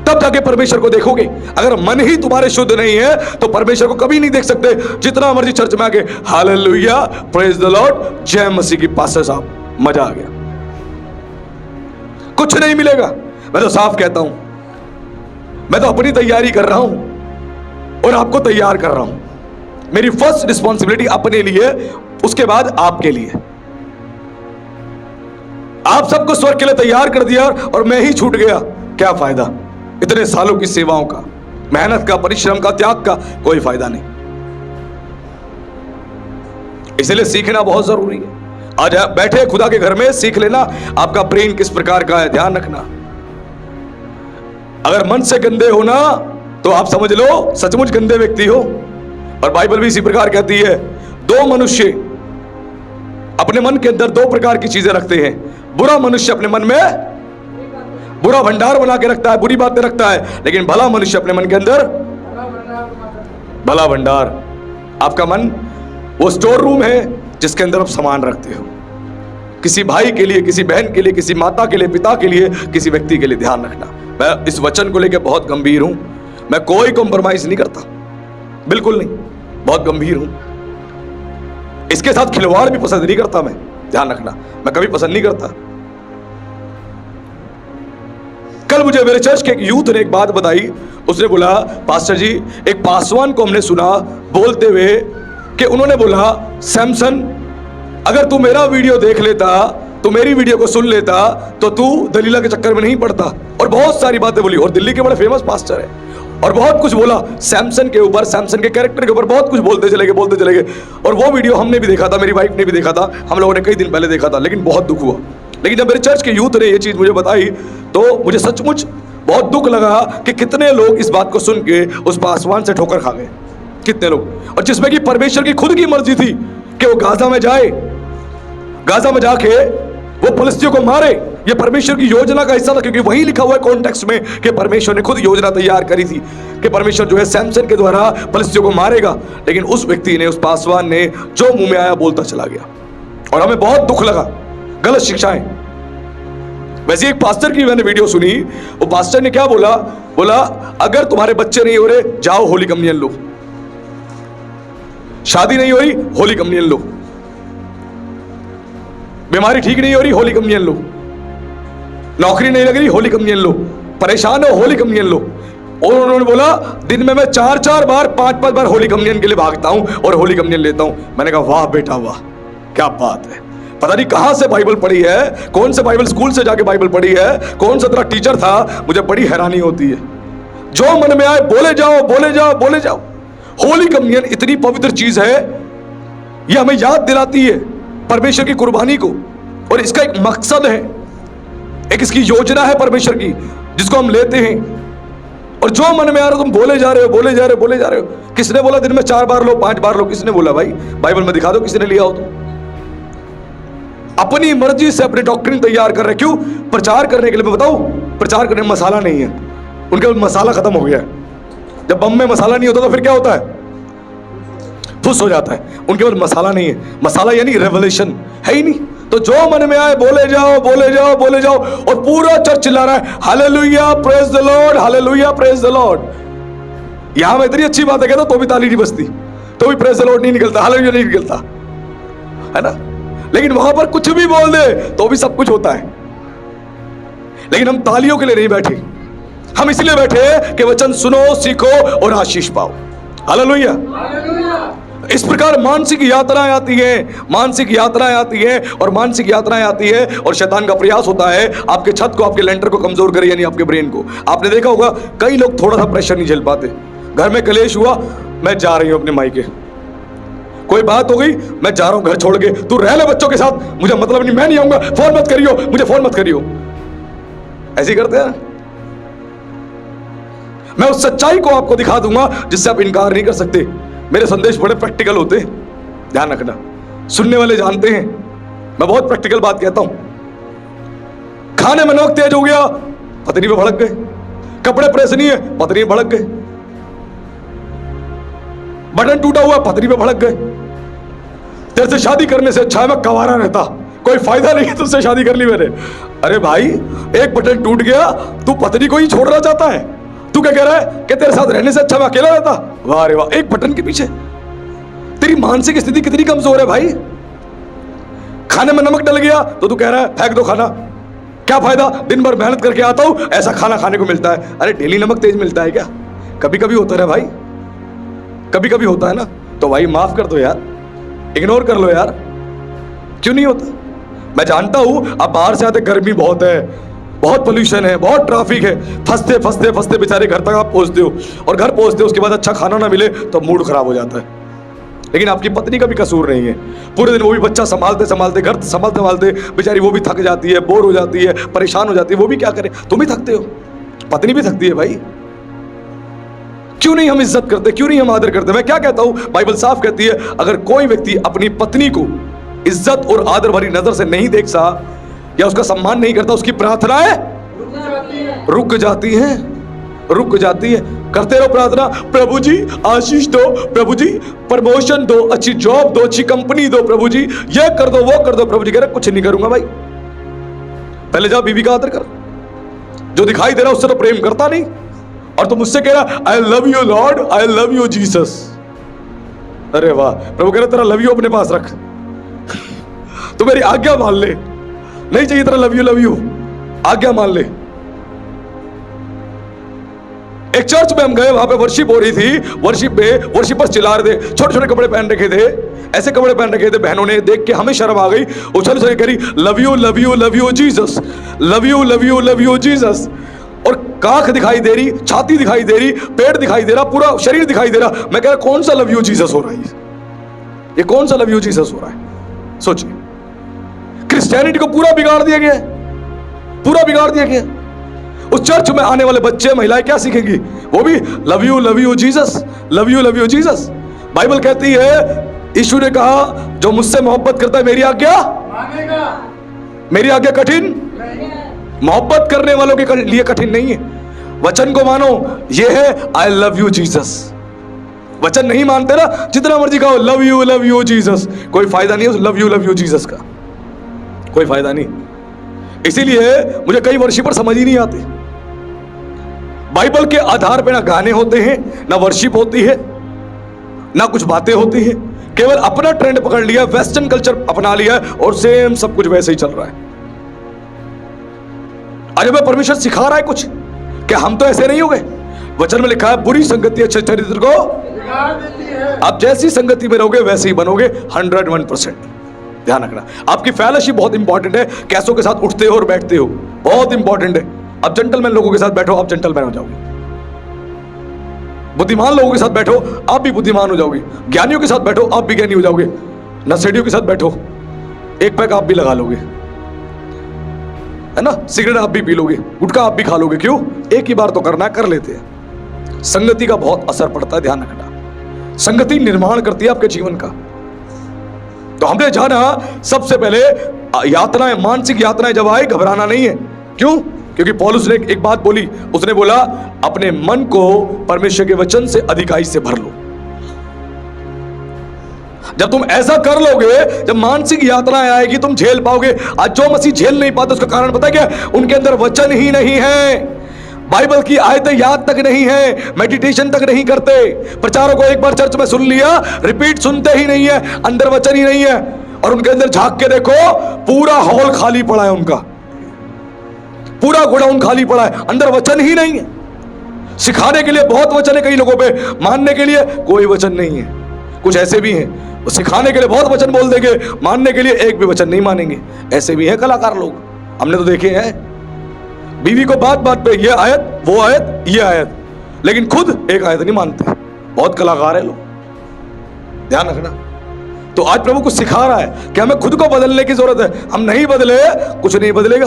तब जाके परमेश्वर को देखोगे। अगर मन ही तुम्हारे शुद्ध नहीं है तो परमेश्वर को कभी नहीं देख सकते, जितना मर्जी चर्च में आके हालेलुया प्रेज द लॉर्ड जय मसीह की पास्टर साहब, मजा आ गया, कुछ नहीं मिलेगा। मैं तो साफ कहता हूं, मैं तो अपनी तैयारी कर रहा हूं और आपको तैयार कर रहा हूं। मेरी फर्स्ट रिस्पॉन्सिबिलिटी अपने लिए, उसके बाद आपके लिए। आप सबको स्वर्ग के लिए तैयार कर दिया और मैं ही छूट गया, क्या फायदा? इतने सालों की सेवाओं का, मेहनत का, परिश्रम का, त्याग का कोई फायदा नहीं। इसलिए सीखना बहुत जरूरी है। आज बैठे खुदा के घर में सीख लेना आपका ब्रेन किस प्रकार का है। ध्यान रखना, अगर मन से गंदे हो ना तो आप समझ लो सचमुच गंदे व्यक्ति हो। और बाइबल भी इसी प्रकार कहती है, दो मनुष्य अपने मन के अंदर दो प्रकार की चीजें रखते हैं। बुरा मनुष्य अपने मन में बुरा भंडार बना के रखता है, बुरी बातें रखता है, लेकिन भला मनुष्य अपने मन के अंदर भला भंडार। आपका मन वो स्टोर रूम है जिसके अंदर आप सामान रखते हो, किसी भाई के लिए, किसी बहन के लिए, किसी माता के लिए, पिता के लिए, किसी व्यक्ति के लिए। ध्यान रखना, मैं इस वचन को लेकर बहुत गंभीर हूं, मैं कोई कॉम्प्रोमाइज नहीं करता, बिल्कुल नहीं, बहुत गंभीर हूं। इसके साथ खिलवाड़ भी पसंद नहीं करता मैं। ध्यान रखना, मैं कभी पसंद नहीं करता। कल मुझे मेरे चर्च के एक यूथ ने एक बात बताई, उसने बोला पास्टर जी, एक पासवान को हमने सुना बोलते हुए कि उन्होंने बोला, सैमसन अगर तू मेरा वीडियो देख लेता, तो मेरी वीडियो को सुन लेता, तो तू दलीला के चक्कर में नहीं पड़ता। और बहुत सारी बातें बोली, और दिल्ली के बड़े फेमस पास्टर है, और बहुत कुछ बोला सैमसन के ऊपर, सैमसन के कैरेक्टर के ऊपर बहुत कुछ बोलते चले गए। और वो वीडियो हमने भी देखा था, मेरी वाइफ ने भी देखा था, हम लोगों ने कई दिन पहले देखा था, लेकिन बहुत दुख हुआ। लेकिन जब मेरे चर्च के यूथ ने ये चीज मुझे बताई तो मुझे सचमुच बहुत दुख लगा कि कितने लोग इस बात को सुन के उस पासवान से ठोकर खा गए, कितने लोग। और जिसमें कि परमेश्वर की खुद की मर्जी थी कि वो गाजा में जाए, गाजा में जाके वो फिलिस्तियों को मारे, ये परमेश्वर की योजना का हिस्सा था, क्योंकि वही लिखा हुआ है कॉन्टेक्स्ट में कि परमेश्वर ने खुद योजना तैयार करी थी कि परमेश्वर जो है सैमसन के द्वारा फिलिस्तियों को मारेगा। लेकिन उस व्यक्ति ने, उस पासवान ने जो मुंह में आया बोलता चला गया, और हमें बहुत दुख लगा। गलत शिक्षाएं। वैसे एक पास्टर की मैंने वीडियो सुनी, वो पास्टर ने क्या बोला, बोला अगर तुम्हारे बच्चे नहीं हो रहे, जाओ होली कम्युनियन लो, शादी नहीं हो रही, होली कम्युनियन लो, बीमारी ठीक नहीं हो रही, होली कम्युनियन लो, नौकरी नहीं लग रही, होली कम्युनियन लो, परेशान हो, होली कम्युनियन लो। और उन्होंने बोला दिन में मैं 4-4 बार, 5-5 बार होली कम्युनियन के लिए भागता हूं और होली कम्युनियन लेता हूं। मैंने कहा वाह बेटा वाह, क्या बात है। पता नहीं कहां से बाइबल पढ़ी है, कौन से बाइबल स्कूल से जाके बाइबल पढ़ी है, कौन सा तेरा टीचर था, मुझे बड़ी हैरानी होती है। जो मन में आए बोले जाओ, बोले जाओ, बोले जाओ। होली कम्युनियन इतनी पवित्र चीज है, यह हमें याद दिलाती है परमेश्वर की कुर्बानी को, और इसका एक मकसद है, एक इसकी योजना है परमेश्वर की, जिसको हम लेते हैं। और जो मन में आ रहा तुम बोले जा रहे हो, बोले जा रहे हो, बोले जा रहे हो। किसने बोला दिन में 4 बार लो, 5 बार लो? किसने बोला भाई? बाइबल में दिखा दो किसने लिया हो तुम। अपनी मर्जी से अपने डॉक्ट्रिन तैयार कर रहे, क्यों? प्रचार करने के लिए। मैं बताऊं, प्रचार करने में मसाला नहीं है, उनके पास मसाला खत्म हो गया है। जब बम में मसाला नहीं होता तो फिर क्या होता है? फुस हो जाता है। उनके पास मसाला नहीं है, मसाला यानी रेवलेशन है ही नहीं। तो जो मन में आए बोले जाओ, बोले जाओ, बोले जाओ, और पूरा चर्च चिल्ला रहा है hallelujah praise the Lord, hallelujah praise the Lord. यहां में इतनी अच्छी बात है कहता तो भी ताली नहीं बजती, तो भी प्रेज द लॉर्ड नहीं निकलता, हालेलुया नहीं निकलता, है ना। लेकिन वहां पर कुछ भी बोल दे तो भी सब कुछ होता है। लेकिन हम तालियों के लिए नहीं बैठे, हम इसलिए बैठे कि वचन सुनो, सीखो और आशीष पाओ। हालेलुया। इस प्रकार मानसिक यात्राएं आती हैं, मानसिक यात्राएं आती हैं और मानसिक यात्राएं आती है और शैतान का प्रयास होता है आपके छत को, आपके लेंटर को कमजोर करे, यानी आपके ब्रेन को। आपने देखा होगा कई लोग थोड़ा सा प्रेशर नहीं झेल पाते। घर में कलेश हुआ, मैं जा रही हूं अपने मायके, कोई बात हो गई, मैं जा रहा हूं घर छोड़ के, तू रह ले बच्चों के साथ, मुझे मतलब नहीं, मैं नहीं आऊंगा, फोन मत करियो, मुझे फोन मत करियो। ऐसे ही करते हैं। मैं उस सच्चाई को आपको दिखा दूंगा जिससे आप इनकार नहीं कर सकते। मेरे संदेश बड़े प्रैक्टिकल होते हैं, ध्यान रखना, सुनने वाले जानते हैं मैं बहुत प्रैक्टिकल बात कहता हूं। खाने में नमक तेज हो गया, पत्नी पे भड़क गए, कपड़े प्रेस नहीं है, पत्नी पे भड़क गए, बटन टूटा हुआ, पत्नी पे भड़क गए। तेरे से शादी करने से अच्छा है मैं कवारा रहता, कोई फायदा नहीं है तुझसे शादी कर ली मैंने। अरे भाई, एक बटन टूट गया, तू पत्नी को ही छोड़ना चाहता है? तू क्या कह रहा है कि तेरे साथ रहने से अच्छा मैं अकेला रहता? वाह रे वाह, एक बटन के पीछे। तेरी मानसिक स्थिति कितनी कमजोर है भाई। खाने में नमक डल गया तो तू कह रहा है फेंक दो खाना, क्या फायदा, दिन भर मेहनत करके आता हूं, ऐसा खाना खाने को मिलता है। अरे डेली नमक तेज मिलता है क्या? कभी कभी होता है भाई, कभी कभी होता है ना, तो भाई माफ कर दो यार, इग्नोर कर लो यार, क्यों नहीं होता? मैं जानता हूं अब बाहर से आते गर्मी बहुत है, बहुत पोल्यूशन है, बहुत ट्रैफिक है, फंसते फंसते फंसते बेचारे घर तक आप पहुंचते हो, और घर पहुंचते हो उसके बाद अच्छा खाना ना मिले तो मूड खराब हो जाता है। लेकिन आपकी पत्नी का भी कसूर नहीं है, पूरे दिन वो भी बच्चा संभालते संभालते, घर संभालते संभालते बेचारी वो भी थक जाती है, बोर हो जाती है, परेशान हो जाती है, वो भी क्या करे, तुम भी थकते हो, पत्नी भी थकती है भाई। क्यों नहीं हम इज्जत करते, क्यों नहीं हम आदर करते? मैं क्या कहता हूं, बाइबल साफ कहती है अगर कोई व्यक्ति अपनी पत्नी को इज्जत और आदर भरी नजर से नहीं देखता या उसका सम्मान नहीं करता, उसकी प्रार्थनाएं रुक जाती हैं, रुक जाती है। करते रहो प्रार्थना, प्रभु जी आशीष दो, प्रभु जी प्रमोशन दो, अच्छी जॉब दो, अच्छी कंपनी दो, प्रभु जी ये कर दो वो कर दो। प्रभु जी कह रहे कुछ नहीं करूंगा भाई, पहले जाओ बीवी का आदर कर, जो दिखाई दे रहा उससे तो प्रेम करता नहीं, और तुम मुझसे कह रहा I love you Lord, I love you Jesus. अरे वाह, प्रभु कह रहे तेरा लव यू अपने पास रख, तू मेरी आज्ञा मान ले, नहीं चाहिए तेरा लव यू, आज्ञा मान ले। एक चर्च में हम गए, वहां पे वर्शिप हो रही थी, वर्शिप में वर्शिपर्स चिल्ला रहे थे, छोटे छोटे कपड़े पहन रखे थे, ऐसे कपड़े पहन रखे थे, बहनों ने देख के हमें शर्म आ गई, उछल उछल करी love you love you love you Jesus, love you love you love you Jesus. और काख दिखाई दे रही, छाती दिखाई दे रही, पेट दिखाई दे रहा, पूरा शरीर दिखाई दे रहा। मैं कह रहा कौन सा लव यू जीसस हो रहा है, ये कौन सा लव यू जीसस हो रहा है? सोचिए, क्रिश्चियनिटी को पूरा बिगाड़ दिया गया, पूरा बिगाड़ दिया गया। उस चर्च में आने वाले बच्चे महिलाएं क्या सीखेंगी? वो भी love you Jesus, love you Jesus. Bible कहती है, यीशु ने कहा जो मुझसे मोहब्बत करता है मेरी आज्ञा मानेगा। मेरी आज्ञा कठिन, मोहब्बत करने वालों के लिए कठिन नहीं है। वचन को मानो, ये है आई लव यू जीसस। वचन नहीं मानते ना, जितना मर्जी कहो लव यू जीसस, कोई फायदा नहीं है उस लव यू जीसस का, कोई फायदा नहीं। इसीलिए मुझे कई वर्शिपर समझ ही नहीं आते। बाइबल के आधार पे ना गाने होते हैं, ना वर्शिप होती है, ना कुछ बातें होती है, केवल अपना ट्रेंड पकड़ लिया, वेस्टर्न कल्चर अपना लिया और सेम सब कुछ वैसे ही चल रहा है। अरे मैं परमेश्वर सिखा रहा है कुछ, क्या हम तो ऐसे नहीं हो गए? वचन में लिखा है बुरी संगति अच्छे चरित्र को बिगाड़ देती है। आप जैसी संगति में रहोगे वैसे ही बनोगे, 101%। ध्यान रखना, आपकी फेलोशिप बहुत इंपॉर्टेंट है, कैसों के साथ उठते हो और बैठते हो, बहुत इंपॉर्टेंट है। अब जेंटलमैन लोगों के साथ बैठो, आप जेंटलमैन हो जाओगे। बुद्धिमान लोगों के साथ बैठो, आप भी बुद्धिमान हो जाओगे। ज्ञानियों के साथ बैठो, आप भी ज्ञानी हो जाओगे। नशेड़ियों के साथ बैठो, एक पैक आप भी लगा लोगे, है ना? सिगरेट आप भी पी लोगे, गुटखा आप भी खा लोगे। क्यों? एक ही बार तो करना है, कर लेते हैं। संगति का बहुत असर पड़ता है, ध्यान रखना। संगति निर्माण करती है आपके जीवन का। तो हमने जाना सबसे पहले यातनाएं, मानसिक यातनाएं जब आए घबराना नहीं है। क्यों? क्योंकि पौलुस ने एक बात बोली, उसने बोला अपने मन को परमेश्वर के वचन से अधिकाई से भर लो। जब तुम ऐसा कर लोगे, जब मानसिक यातनाएं आएगी तुम झेल पाओगे। आज जो मसीह झेल नहीं पाते उसका कारण पता है क्या? उनके अंदर वचन ही नहीं है, बाइबल की आयतें याद तक नहीं है, मेडिटेशन तक नहीं करते। प्रचारों को एक बार चर्च में सुन लिया, रिपीट सुनते ही नहीं है, अंदर वचन ही नहीं है। और उनके अंदर झांक के देखो, पूरा हॉल खाली पड़ा है, उनका पूरा गोडाउन खाली पड़ा है, अंदर वचन ही नहीं है। सिखाने के लिए बहुत वचन है कई लोगों पे, मानने के लिए कोई वचन नहीं है। कुछ ऐसे भी हैं वो सिखाने के लिए बहुत वचन बोल देंगे, मानने के लिए एक भी वचन नहीं मानेंगे। ऐसे भी हैं कलाकार लोग, हमने तो देखे हैं। बीवी को बात बात पे ये आयत वो आयत ये आयत, लेकिन खुद एक आयत नहीं मानते। बहुत कलाकार है लोग, ध्यान रखना। तो आज प्रभु कुछ सिखा रहा है कि हमें खुद को बदलने की जरूरत है। हम नहीं बदले कुछ नहीं बदलेगा,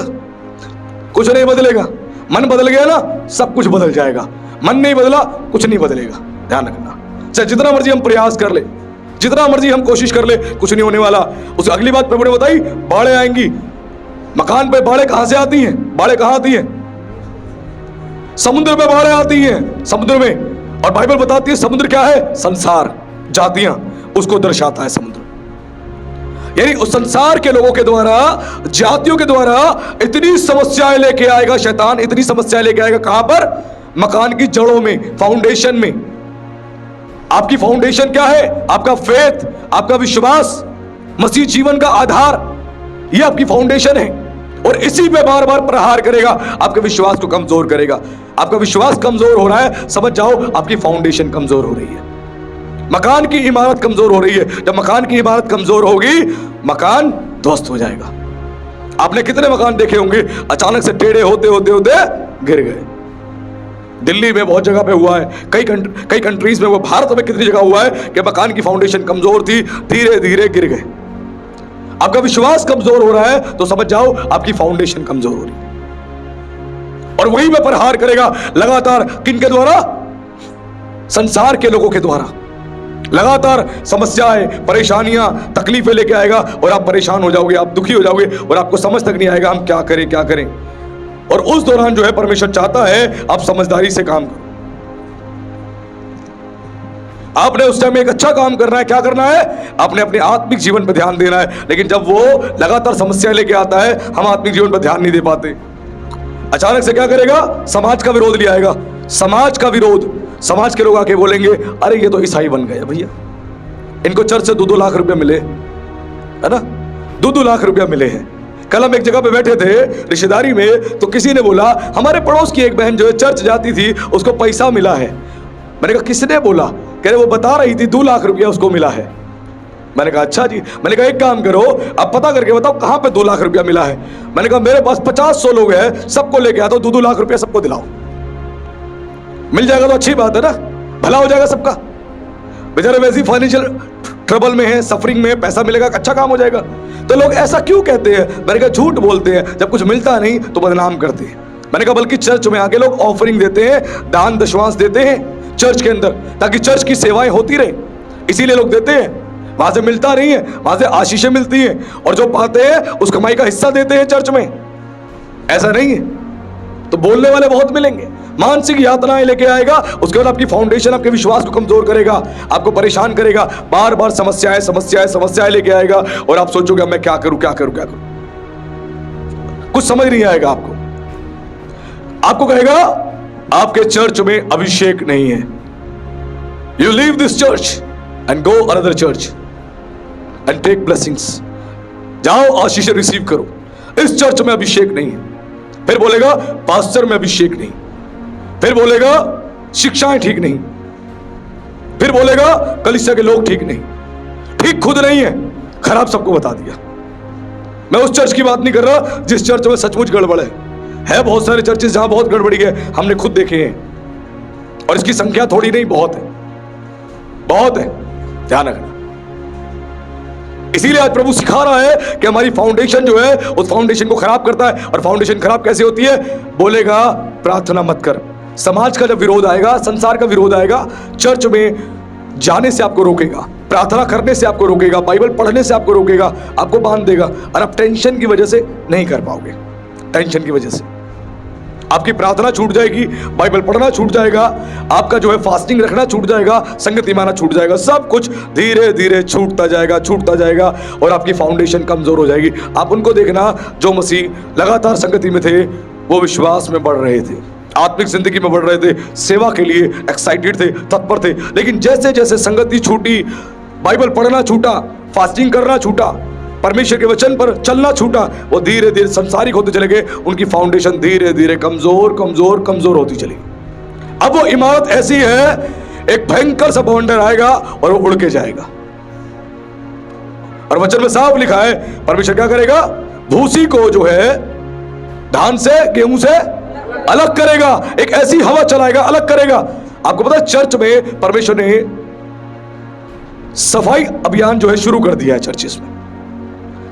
कुछ नहीं बदलेगा। मन बदल गया ना सब कुछ बदल जाएगा, मन नहीं बदला कुछ नहीं बदलेगा। ध्यान रखना, चाहे जितना मर्जी हम प्रयास कर ले, जितना मर्जी हम कोशिश कर ले, कुछ नहीं होने वाला। उस अगली बात प्रभु ने बताई, बाढ़ें आएंगी। मकान पे बाढ़ें कहां से आती हैं? बाढ़ें कहां आती हैं? समुद्र में बाढ़ें आती हैं, समुद्र में। और बाइबल बताती है समुद्र क्या है? संसार, जातियां, उसको दर्शाता है समुद्र। यानी उस संसार के लोगों के द्वारा, जातियों के द्वारा इतनी समस्याएं लेके आएगा शैतान, इतनी समस्याएं लेके आएगा। कहां पर? मकान की जड़ों में, फाउंडेशन में। आपकी फाउंडेशन क्या है? आपका फेथ, आपका विश्वास, मसीह जीवन का आधार, यह आपकी फाउंडेशन है। और इसी पे बार बार प्रहार करेगा, आपके विश्वास को कमजोर करेगा। आपका विश्वास कमजोर हो रहा है, समझ जाओ आपकी फाउंडेशन कमजोर हो रही है, मकान की इमारत कमजोर हो रही है। जब मकान की इमारत कमजोर होगी, मकान ध्वस्त हो जाएगा। आपने कितने मकान देखे होंगे अचानक से टेढ़े होते होते होते गिर गए। दिल्ली में बहुत जगह पे हुआ है, कई कंट्रीज में, वो भारत में कितनी जगह हुआ है कि मकान की फाउंडेशन कमजोर थी, धीरे धीरे गिर गए। आपका विश्वास कमजोर हो रहा है तो समझ जाओ आपकी फाउंडेशन कमजोर हो रही है। और वही में प्रहार करेगा लगातार, किनके द्वारा? संसार के लोगों के द्वारा। लगातार समस्याएं, परेशानियां, तकलीफें लेके आएगा और आप परेशान हो जाओगे, आप दुखी हो जाओगे और आपको समझ तक नहीं आएगा हम क्या करें क्या करें। और उस दौरान जो है परमेश्वर चाहता है आप समझदारी से काम करो। आपने उस टाइम एक अच्छा काम करना है। क्या करना है? आपने अपने आत्मिक जीवन पर ध्यान देना है। लेकिन जब वो लगातार समस्या लेके आता है, हम आत्मिक जीवन पर ध्यान नहीं दे पाते। अचानक से क्या करेगा? समाज का विरोध ले आएगा। समाज का विरोध, समाज के लोग आके बोलेंगे अरे ये तो ईसाई बन गए भैया, इनको चर्च से 2-2 लाख रुपया मिले, है ना, 2-2 लाख रुपया मिले हैं। कल हम एक जगह पे बैठे थे रिश्तेदारी में, तो किसी ने बोला हमारे पड़ोस की एक बहन जो है चर्च जाती थी, उसको पैसा मिला है। मैंने कहा किसने बोला? कह रहे वो बता रही थी 2 लाख रुपया उसको मिला है। मैंने कहा अच्छा जी। मैंने कहा एक काम करो, आप पता करके बताओ कहां पे 2 लाख रुपया मिला है। मैंने कहा मेरे पास 50-100 लोग हैं, सबको लेके आता हूं, 2-2 लाख रुपया सबको दिलाओ। मिल जाएगा तो अच्छी बात है ना, भला हो जाएगा सबका। बेचारे वैसे ही फाइनेंशियल ट्रबल में है, सफरिंग में, पैसा मिलेगा, अच्छा काम हो जाएगा। तो लोग ऐसा क्यों कहते हैं? मैंने कहा झूठ बोलते हैं, जब कुछ मिलता नहीं तो बदनाम करते हैं। मैंने कहा बल्कि चर्च में आके लोग ऑफरिंग देते हैं, दान दशवांश देते हैं चर्च के अंदर, ताकि चर्च की सेवाएं होती रहे, इसीलिए लोग देते हैं। वहां से मिलता नहीं है, वहां से आशीषें मिलती हैं, और जो पाते हैं उस कमाई का हिस्सा देते हैं चर्च में। ऐसा नहीं है। तो बोलने वाले बहुत मिलेंगे, मानसिक यातनाएं लेके आएगा, उसके बाद आपकी फाउंडेशन, आपके विश्वास को कमजोर करेगा, आपको परेशान करेगा, बार बार समस्याएं समस्याएं समस्याएं लेके आएगा, और आप सोचोगे मैं क्या करूं क्या करूं क्या करूं, कुछ समझ नहीं आएगा आपको। आपको कहेगा आपके चर्च में अभिषेक नहीं है, you leave this church and go another church and take blessings, जाओ आशीष रिसीव करो, इस चर्च में अभिषेक नहीं है। फिर बोलेगा पास्टर में अभिषेक नहीं, फिर बोलेगा शिक्षाएं ठीक नहीं, फिर बोलेगा कलीसिया के लोग ठीक नहीं। ठीक खुद नहीं है, खराब सबको बता दिया। मैं उस चर्च की बात नहीं कर रहा जिस चर्च में सचमुच गड़बड़ है बहुत सारे चर्चेस जहां बहुत गड़बड़ी है, हमने खुद देखे हैं, और इसकी संख्या थोड़ी नहीं, बहुत है, बहुत है, ध्यान रखना। इसीलिए आज प्रभु सिखा रहा है कि हमारी फाउंडेशन जो है उस फाउंडेशन को खराब करता है। और फाउंडेशन खराब कैसे होती है? बोलेगा प्रार्थना मत कर। समाज का जब विरोध आएगा, संसार का विरोध आएगा, चर्च में जाने से आपको रोकेगा, प्रार्थना करने से आपको रोकेगा, बाइबल पढ़ने से आपको रोकेगा, आपको बांध देगा, और आप टेंशन की वजह से नहीं कर पाओगे। टेंशन की वजह से आपकी प्रार्थना छूट जाएगी, बाइबल पढ़ना छूट जाएगा, आपका जो है फास्टिंग रखना छूट जाएगा, संगति माना छूट जाएगा, सब कुछ धीरे धीरे छूटता जाएगा, और आपकी फाउंडेशन कमजोर हो जाएगी। आप उनको देखना जो मसीह लगातार संगति में थे, वो विश्वास में बढ़ रहे थे, आत्मिक जिंदगी में बढ़ रहे थे, सेवा के लिए एक्साइटेड थे, तत्पर थे। लेकिन जैसे जैसे संगति छूटी, बाइबल पढ़ना छूटा, फास्टिंग करना छूटा, परमेश्वर के वचन पर चलना छूटा, वो धीरे धीरे संसारिक होते चले गए, उनकी फाउंडेशन धीरे धीरे कमजोर कमजोर कमजोर होती चली। अब वो इमारत ऐसी है, एक भयंकर सा बवंडर आएगा और वो उड़ के जाएगा। और वचन में साफ लिखा है परमेश्वर क्या करेगा, भूसी को जो है धान से गेहूं से अलग करेगा, एक ऐसी हवा चलाएगा, अलग करेगा। आपको पता है चर्च में परमेश्वर ने सफाई अभियान जो है शुरू कर दिया है।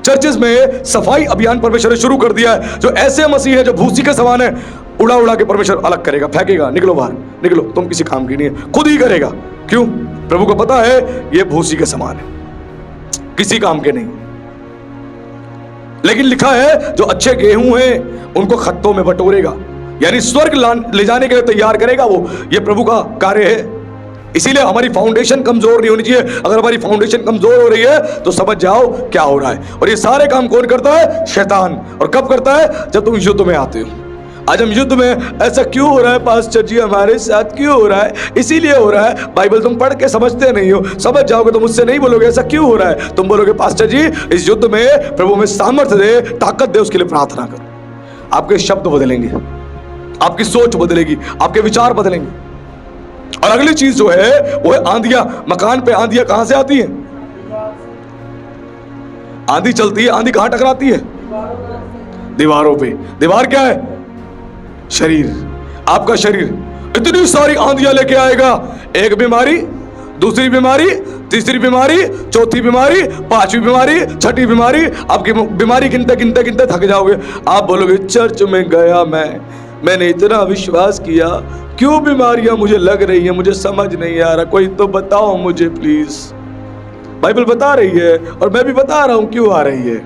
चर्चेस में सफाई अभियान परमेश्वर ने शुरू कर दिया है। जो ऐसे मसीह है जो भूसी के समान है, उड़ा उड़ा के परमेश्वर अलग करेगा, फेंकेगा, निकलो बाहर, निकलो, तुम किसी काम की नहीं है, खुद ही करेगा। क्यों? प्रभु को पता है ये भूसी के समान है, किसी काम के नहीं। लेकिन लिखा है जो अच्छे गेहूं हैं उनको खत्तों में बटोरेगा, यानी स्वर्ग ले जाने के लिए तैयार करेगा वो। ये प्रभु का कार्य है। इसीलिए हमारी फाउंडेशन कमजोर नहीं होनी चाहिए। अगर हमारी फाउंडेशन कमजोर हो रही है तो समझ जाओ क्या हो रहा है। और ये सारे काम कौन करता है? शैतान। और कब करता है? जब तुम युद्ध में आते हो। आज हम युद्ध में, ऐसा क्यों हो रहा है पास्टर जी, हमारे साथ क्यों हो रहा है? इसीलिए हो रहा है, बाइबल तुम पढ़ के समझते नहीं हो। समझ जाओगे तो मुझसे नहीं बोलोगे ऐसा क्यों हो रहा है। तुम बोलोगे पास्टर जी इस युद्ध में प्रभु में सामर्थ्य दे, ताकत दे, उसके लिए प्रार्थना करो। आपके शब्द बदलेंगे, आपकी सोच बदलेगी, आपके विचार बदलेंगे। और अगली चीज जो है वो है आंधियां। मकान पे आंधियां कहां से आती है? आंधी चलती है, आंधी कहां टकराती है? दीवारों पे। दीवार क्या है? शरीर, आपका शरीर। इतनी सारी आंधियां लेके आएगा, एक बीमारी, दूसरी बीमारी, तीसरी बीमारी, चौथी बीमारी, पांचवी बीमारी, छठी बीमारी। आपकी बीमारी गिनते गिनते गिनते थक जाओगे। आप बोलोगे चर्च में गया मैंने इतना विश्वास किया, क्यों बीमारियां मुझे लग रही हैं, मुझे समझ नहीं आ रहा, कोई तो बताओ मुझे प्लीज। बाइबल बता रही है और मैं भी बता रहा हूं क्यों आ रही है।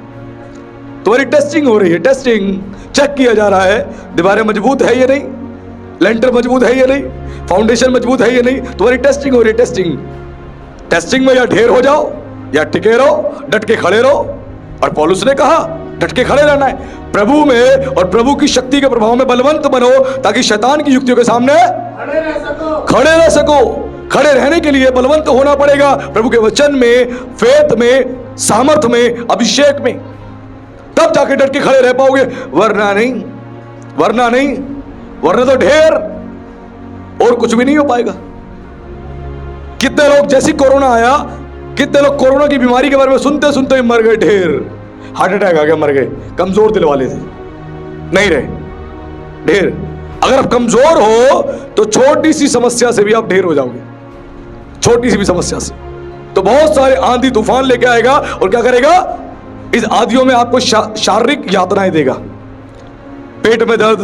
तुम्हारी टेस्टिंग हो रही है, टेस्टिंग चेक किया जा रहा है, दीवारें मजबूत है या नहीं, लेंटर मजबूत है या नहीं, फाउंडेशन मजबूत है या नहीं। तुम्हारी टेस्टिंग हो रही है। टेस्टिंग में या ढेर हो जाओ या टिके रहो, डट के खड़े रहो। और पौलुस ने कहा डट के खड़े रहना है प्रभु में, और प्रभु की शक्ति के प्रभाव में बलवंत बनो, ताकि शैतान की युक्तियों के सामने खड़े रह सको। खड़े रहने के लिए बलवंत होना पड़ेगा प्रभु के वचन में, फेथ में, सामर्थ में, अभिषेक में, तब जाके डट के खड़े रह पाओगे। वरना नहीं, वरना तो ढेर और कुछ भी नहीं हो पाएगा। कितने लोग, जैसी कोरोना आया, कितने लोग कोरोना की बीमारी के बारे में सुनते सुनते ही मर गए। ढेर हार्ट अटैक आ गया, मर गए। कमजोर दिल वाले थे, नहीं रहे। ढेर। अगर आप कमजोर हो तो छोटी सी समस्या से भी आप ढेर हो जाओगे, छोटी सी भी समस्या से। तो बहुत सारे आंधी तूफान लेके आएगा और क्या करेगा? इस आंधियों में आपको शारीरिक यातनाएं देगा। पेट में दर्द,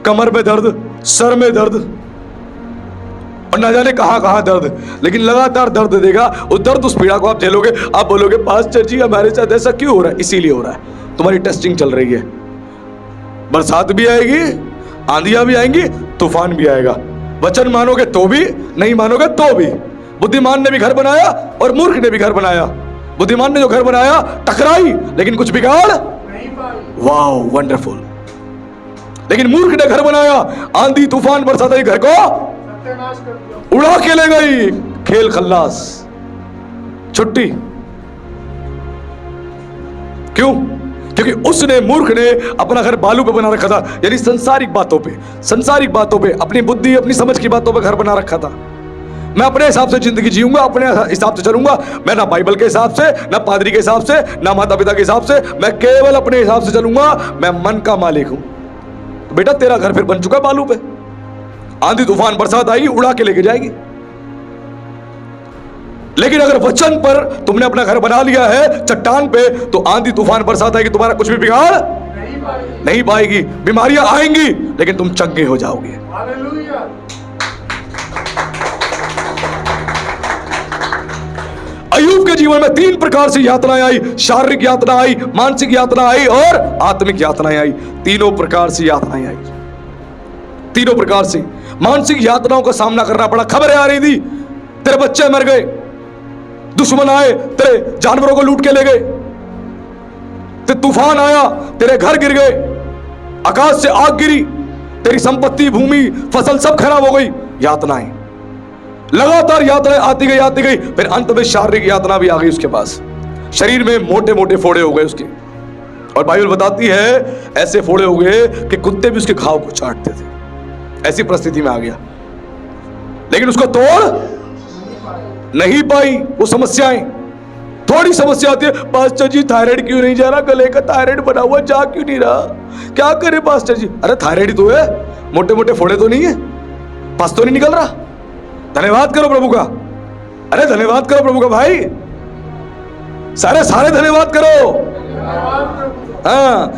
कमर में दर्द, सर में दर्द, और ना जाने कहां कहां दर्द, लेकिन लगातार दर्द देगा। उस दर्द, उस पीड़ा को आप झेलोगे। आप बोलोगे पास्टर जी हमारे साथ ऐसा क्यों हो रहा है? इसीलिए हो रहा है, तुम्हारी टेस्टिंग चल रही है। बरसात भी आएगी, आंधियां भी आएंगी, तूफान भी आएगा। वचन मानोगे तो भी, नहीं मानोगे तो भी। बुद्धिमान ने भी घर बनाया और मूर्ख ने भी घर बनाया। बुद्धिमान ने जो घर बनाया टकराई, लेकिन कुछ बिगाड़ नहीं पाई। Wow, wonderful. लेकिन मूर्ख ने घर बनाया, आंधी तूफान बरसात आई, घर को उड़ा के ले गई। खेल खल्लास, छुट्टी। क्यों? क्योंकि उसने, मूर्ख ने अपना घर बालू पे बना रखा था, यानी सांसारिक बातों पे, अपनी बुद्धि, अपनी समझ की बातों पे घर बना रखा था। मैं अपने हिसाब से जिंदगी जीऊंगा, अपने हिसाब से चलूंगा। मैं ना बाइबल के हिसाब से, ना पादरी के हिसाब से, ना माता पिता के हिसाब से, मैं केवल अपने हिसाब से चलूंगा। मैं मन का मालिक हूं। तो बेटा तेरा घर फिर बन चुका है बालू पे। आंधी तूफान बरसात आएगी, उड़ा के लेके जाएगी। लेकिन अगर वचन पर तुमने अपना घर बना लिया है चट्टान पे, तो आंधी तूफान बरसात आएगी, तुम्हारा कुछ भी बिगाड़ नहीं पाएगी। बीमारियां आएंगी, लेकिन तुम चंगे हो जाओगे। अय्यूब के जीवन में 3 प्रकार से यातनाएं आई। शारीरिक यातना आई, मानसिक यातना आई और आत्मिक यातनाएं आई। तीनों प्रकार से यातनाएं आई, तीनों प्रकार से। मानसिक यातनाओं का सामना करना पड़ा। खबरें आ रही थी तेरे बच्चे मर गए, दुश्मन आए तेरे जानवरों को लूट के ले गए, तूफान आया तेरे घर गिर गए, आकाश से आग गिरी, तेरी संपत्ति, भूमि, फसल सब खराब हो गई। यातनाएं, लगातार यातनाएं आती गई। फिर अंत में शारीरिक यातना भी आ गई उसके पास। शरीर में मोटे मोटे फोड़े हो गए उसके, और बाइबल बताती है ऐसे फोड़े हो गए कि कुत्ते भी उसके घाव को चाटते थे। ऐसी परिस्थिति में आ गया, लेकिन उसको तोड़ नहीं पाई वो समस्याएं। थोड़ी समस्या आती है, पास्टर जी थायराइड क्यों नहीं जा रहा, गले का थायराइड बना हुआ जा क्यों नहीं रहा, क्या करे पास्टर जी। अरे थायराइड तो है, मोटे मोटे फोड़े तो नहीं है, पस तो नहीं निकल रहा। धन्यवाद करो प्रभु का, अरे धन्यवाद करो प्रभु का भाई, सारे धन्यवाद करो। हाँ,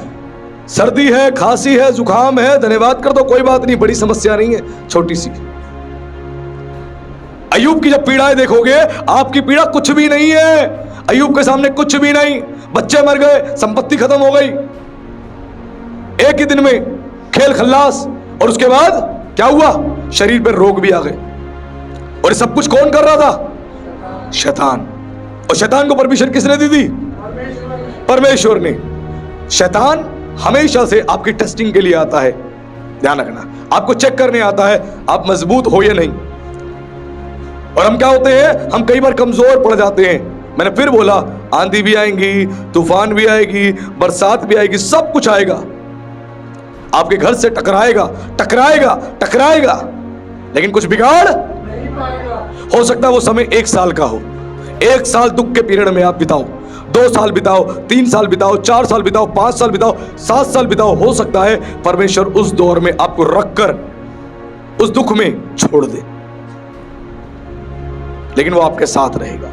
सर्दी है, खांसी है, जुकाम है, धन्यवाद कर दो, कोई बात नहीं, बड़ी समस्या नहीं है, छोटी सी। अय्यूब की जब पीड़ाएं देखोगे, आपकी पीड़ा कुछ भी नहीं है, अय्यूब के सामने कुछ भी नहीं। बच्चे मर गए, संपत्ति खत्म हो गई एक ही दिन में, खेल खल्लास, और उसके बाद क्या हुआ, शरीर पर रोग भी आ गए। और सब कुछ कौन कर रहा था, शैतान। और शैतान को परमिशन किसने दी थी, परमेश्वर ने। शैतान हमेशा से आपकी टेस्टिंग के लिए आता है, ध्यान रखना, आपको चेक करने आता है आप मजबूत हो या नहीं। और हम क्या होते हैं, हम कई बार कमजोर पड़ जाते हैं। मैंने फिर बोला, आंधी भी आएंगी, तूफान भी आएगी, बरसात भी आएगी, सब कुछ आएगा, आपके घर से टकराएगा टकराएगा टकराएगा, लेकिन कुछ बिगाड़ नहीं पाएगा। हो सकता है वो समय 1 साल का हो, 1 साल दुख के पीरियड में आप बिताओ, 2 साल बिताओ, 3 साल बिताओ, 4 साल बिताओ, 5 साल बिताओ, 7 साल बिताओ। हो सकता है परमेश्वर उस दौर में आपको रखकर उस दुख में छोड़ दे, लेकिन वो आपके साथ रहेगा।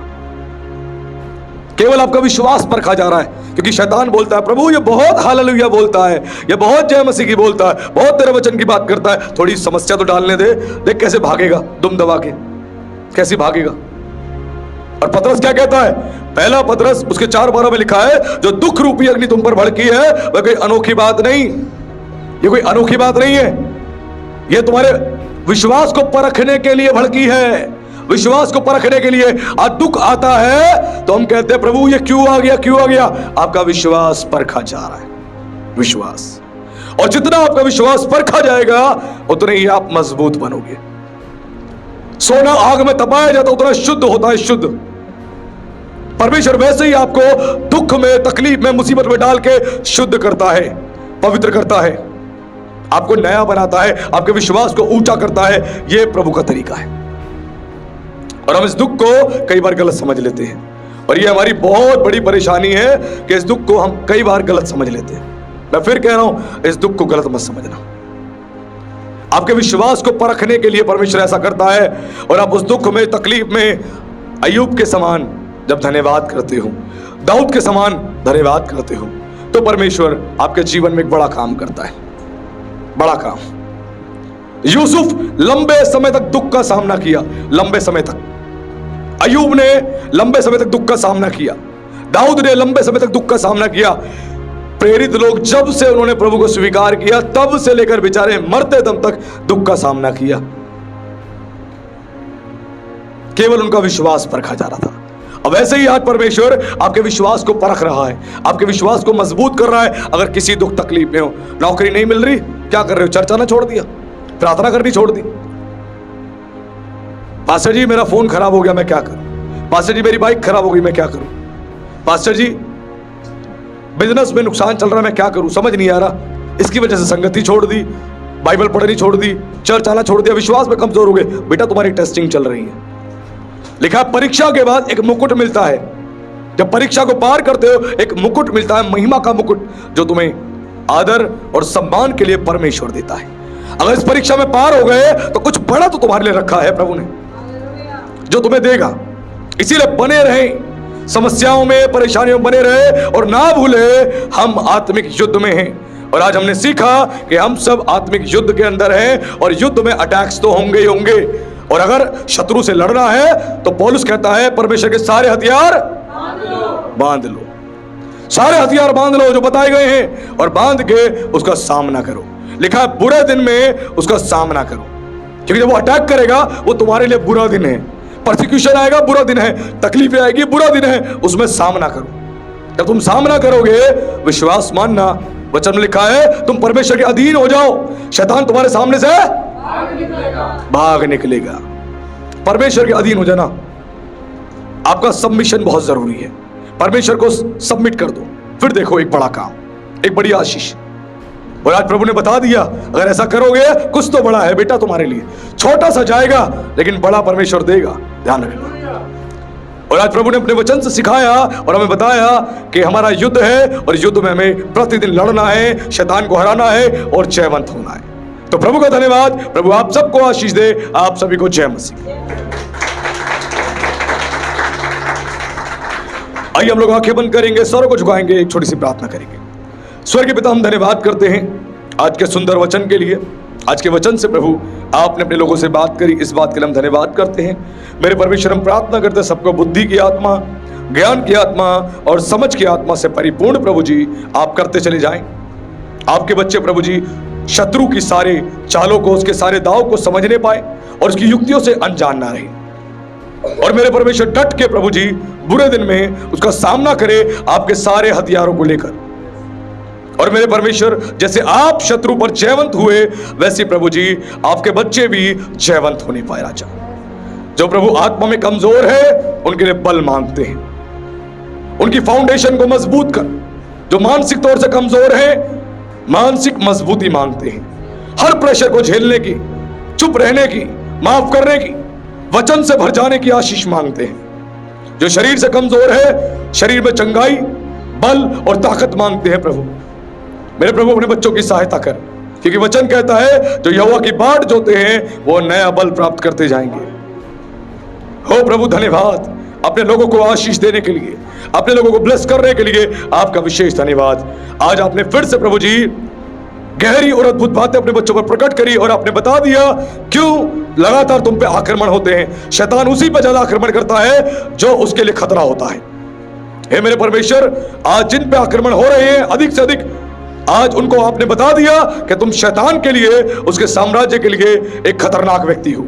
केवल आपका विश्वास परखा जा रहा है, क्योंकि शैतान बोलता है प्रभु ये बहुत हालेलुया बोलता है, ये बहुत जय मसीह की बोलता है, बहुत तेरे वचन की बात करता है, थोड़ी समस्या तो डालने दे, देख कैसे भागेगा दुम दबा के, कैसे भागेगा। और पतरस क्या कहता है, पहला पतरस उसके 4:12 में लिखा है, जो दुख रूपी अग्नि तुम पर भड़की है वह कोई अनोखी बात नहीं, ये कोई अनोखी बात नहीं है, ये तुम्हारे विश्वास को परखने के लिए भड़की है, विश्वास को परखने के लिए। आज दुख आता है तो हम कहते हैं प्रभु ये क्यों आ गया, क्यों आ गया। आपका विश्वास परखा जा रहा है, विश्वास। और जितना आपका विश्वास परखा जाएगा उतने ही आप मजबूत बनोगे। सोना आग में तपाया जाता उतना शुद्ध होता है, शुद्ध। परमेश्वर वैसे ही आपको दुख में, तकलीफ में, मुसीबत में डाल के शुद्ध करता है, पवित्र करता है, आपको नया बनाता है, आपके विश्वास को ऊंचा करता है। यह प्रभु का तरीका है। और हम इस दुख को कई बार गलत समझ लेते हैं, और यह हमारी बहुत बड़ी परेशानी है कि इस दुख को हम कई बार गलत समझ लेते हैं। मैं फिर कह रहा हूं, इस दुख को गलत मत समझना। आपके विश्वास को परखने के लिए परमेश्वर ऐसा करता है, और आप उस दुख में, तकलीफ में अय्यूब के समान जब धन्यवाद करते हो, दाऊद के समान धन्यवाद करते हो, तो परमेश्वर आपके जीवन में एक बड़ा काम करता है, बड़ा काम। यूसुफ लंबे समय तक दुख का सामना किया, लंबे समय तक। अय्यूब ने लंबे समय तक दुख का सामना किया, दाऊद ने लंबे समय तक दुख का सामना किया। प्रेरित लोग जब से उन्होंने प्रभु को स्वीकार किया तब से लेकर बेचारे मरते दम तक दुख का सामना किया। केवल उनका विश्वास परखा जा रहा था। अब ऐसे ही आज परमेश्वर आपके विश्वास को परख रहा है, आपके विश्वास को मजबूत कर रहा है। अगर किसी दुख तकलीफ में हो, नौकरी नहीं मिल रही, क्या कर रहे हो, चर्चा ना छोड़ दिया, प्रार्थना करनी छोड़ दी। पास्टर जी मेरा फोन खराब हो गया, मैं क्या करूं। पास्टर जी मेरी बाइक खराब हो गई, मैं क्या करूं। पास्टर जी बिजनेस में नुकसान चल रहा है, मैं क्या करूं, समझ नहीं आ रहा। इसकी वजह से संगति छोड़ दी, बाइबल पढ़नी छोड़ दी, चर्च आना छोड़ दिया, विश्वास में कमजोर हो गए। बेटा तुम्हारी टेस्टिंग चल रही है। लिखा परीक्षा के बाद एक मुकुट मिलता है। जब परीक्षा को पार करते हो एक मुकुट मिलता है, महिमा का मुकुट, जो तुम्हें आदर और सम्मान के लिए परमेश्वर देता है। अगर इस परीक्षा में पार हो गए तो कुछ बड़ा तो तुम्हारे लिए रखा है प्रभु ने, जो तुम्हें देगा। इसीलिए बने रहें समस्याओं में, परेशानियों में बने रहे, और ना भूले हम आत्मिक युद्ध में हैं। और आज हमने सीखा कि हम सब आत्मिक युद्ध के अंदर हैं, और युद्ध में अटैक्स तो होंगे ही होंगे। और अगर शत्रु से लड़ना है तो पौलुस कहता है परमेश्वर के सारे हथियार बांध लो, सारे हथियार बांध लो जो बताए गए हैं, और बांध के उसका सामना करो। लिखा है बुरे दिन में उसका सामना करो, क्योंकि जब वो अटैक करेगा वो तुम्हारे लिए बुरा दिन है। परसिक्यूशन आएगा, बुरा दिन है, तकलीफें आएगी, बुरा दिन है, उसमें सामना करो। जब तुम सामना करोगे, विश्वास मानना, वचन में लिखा है तुम परमेश्वर के अधीन हो जाओ, शैतान तुम्हारे सामने से भाग निकलेगा। परमेश्वर के अधीन हो जाना। आपका सबमिशन बहुत जरूरी है। परमेश्वर को सबमिट कर दो, फिर देखो एक बड़ा काम, एक बड़ी आशीष। और आज प्रभु ने बता दिया, अगर ऐसा करोगे कुछ तो बड़ा है बेटा तुम्हारे लिए। छोटा सा जाएगा लेकिन बड़ा परमेश्वर देगा, ध्यान रखना। और आज प्रभु ने अपने वचन से सिखाया और हमें बताया कि हमारा युद्ध है और युद्ध में हमें प्रतिदिन लड़ना है, शैतान को हराना है और जयवंत होना है। तो प्रभु का धन्यवाद। प्रभु आप सबको आशीष दे। आप सभी को जय मसीह। आइए हम लोग आंखें बंद करेंगे, सर को झुकाएंगे, एक छोटी सी प्रार्थना करेंगे। स्वर्गीय पिता, हम धन्यवाद करते हैं आज के सुंदर वचन के लिए। आज के वचन से प्रभु आपने अपने लोगों से बात करी, इस बात के लिए हम धन्यवाद करते हैं। मेरे परमेश्वर, हम प्रार्थना करते हैं सबको बुद्धि की आत्मा, ज्ञान की आत्मा और समझ की आत्मा से परिपूर्ण प्रभु जी आप करते चले जाएं। आपके बच्चे प्रभु जी शत्रु की सारे चालों को, उसके सारे दाव को समझने पाए और उसकी युक्तियों से अनजान ना रहे। और मेरे परमेश्वर डट के प्रभु जी बुरे दिन में उसका सामना करे आपके सारे हथियारों को लेकर। और मेरे परमेश्वर, जैसे आप शत्रु पर जयवंत हुए, वैसे प्रभु जी आपके बच्चे भी जयवंत होने पाए। राजा, जो प्रभु आत्मा में कमजोर है उनके लिए बल मांगते हैं, उनकी फाउंडेशन को मजबूत कर। जो मानसिक तौर से कमजोर है, मानसिक मजबूती मांगते हैं, हर प्रेशर को झेलने की, चुप रहने की, माफ करने की, वचन से भर जाने की आशीष मांगते हैं। जो शरीर से कमजोर है, शरीर में चंगाई, बल और ताकत मांगते हैं। प्रभु मेरे प्रभु, अपने बच्चों की सहायता कर, क्योंकि वचन कहता है जो यहोवा की बाट जोते हैं वो नया बल प्राप्त करते जाएंगे। हो प्रभु, धन्यवाद अपने लोगों को आशीष देने के लिए, अपने लोगों को ब्लेस करने के लिए आपका विशेष धन्यवाद। आज आपने फिर से प्रभु जी गहरी और अद्भुत बातें अपने बच्चों पर प्रकट करी और आपने बता दिया क्यों लगातार तुम पे आक्रमण होते हैं। शैतान उसी पे ज्यादा आक्रमण करता है जो उसके लिए खतरा होता है। हे मेरे परमेश्वर, आज जिन पे आक्रमण हो रहे हैं अधिक से अधिक, आज उनको आपने बता दिया कि तुम शैतान के लिए, उसके साम्राज्य के लिए एक खतरनाक व्यक्ति हो,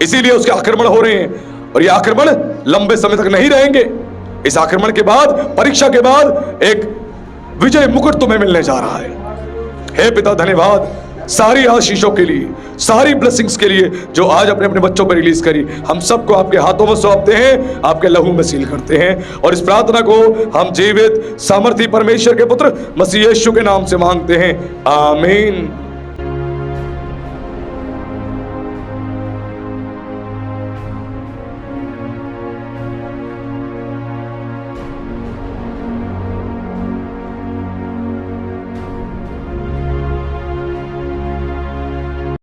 इसीलिए उसके आक्रमण हो रहे हैं। और ये आक्रमण लंबे समय तक नहीं रहेंगे। इस आक्रमण के बाद, परीक्षा के बाद एक विजय मुकुट तुम्हें मिलने जा रहा है। हे पिता, धन्यवाद सारी आशीषों के लिए, सारी ब्लेसिंग्स के लिए जो आज अपने अपने बच्चों पर रिलीज करी। हम सबको आपके हाथों में सौंपते हैं, आपके लहू में सील करते हैं और इस प्रार्थना को हम जीवित सामर्थी परमेश्वर के पुत्र मसीह यीशु के नाम से मांगते हैं। आमीन।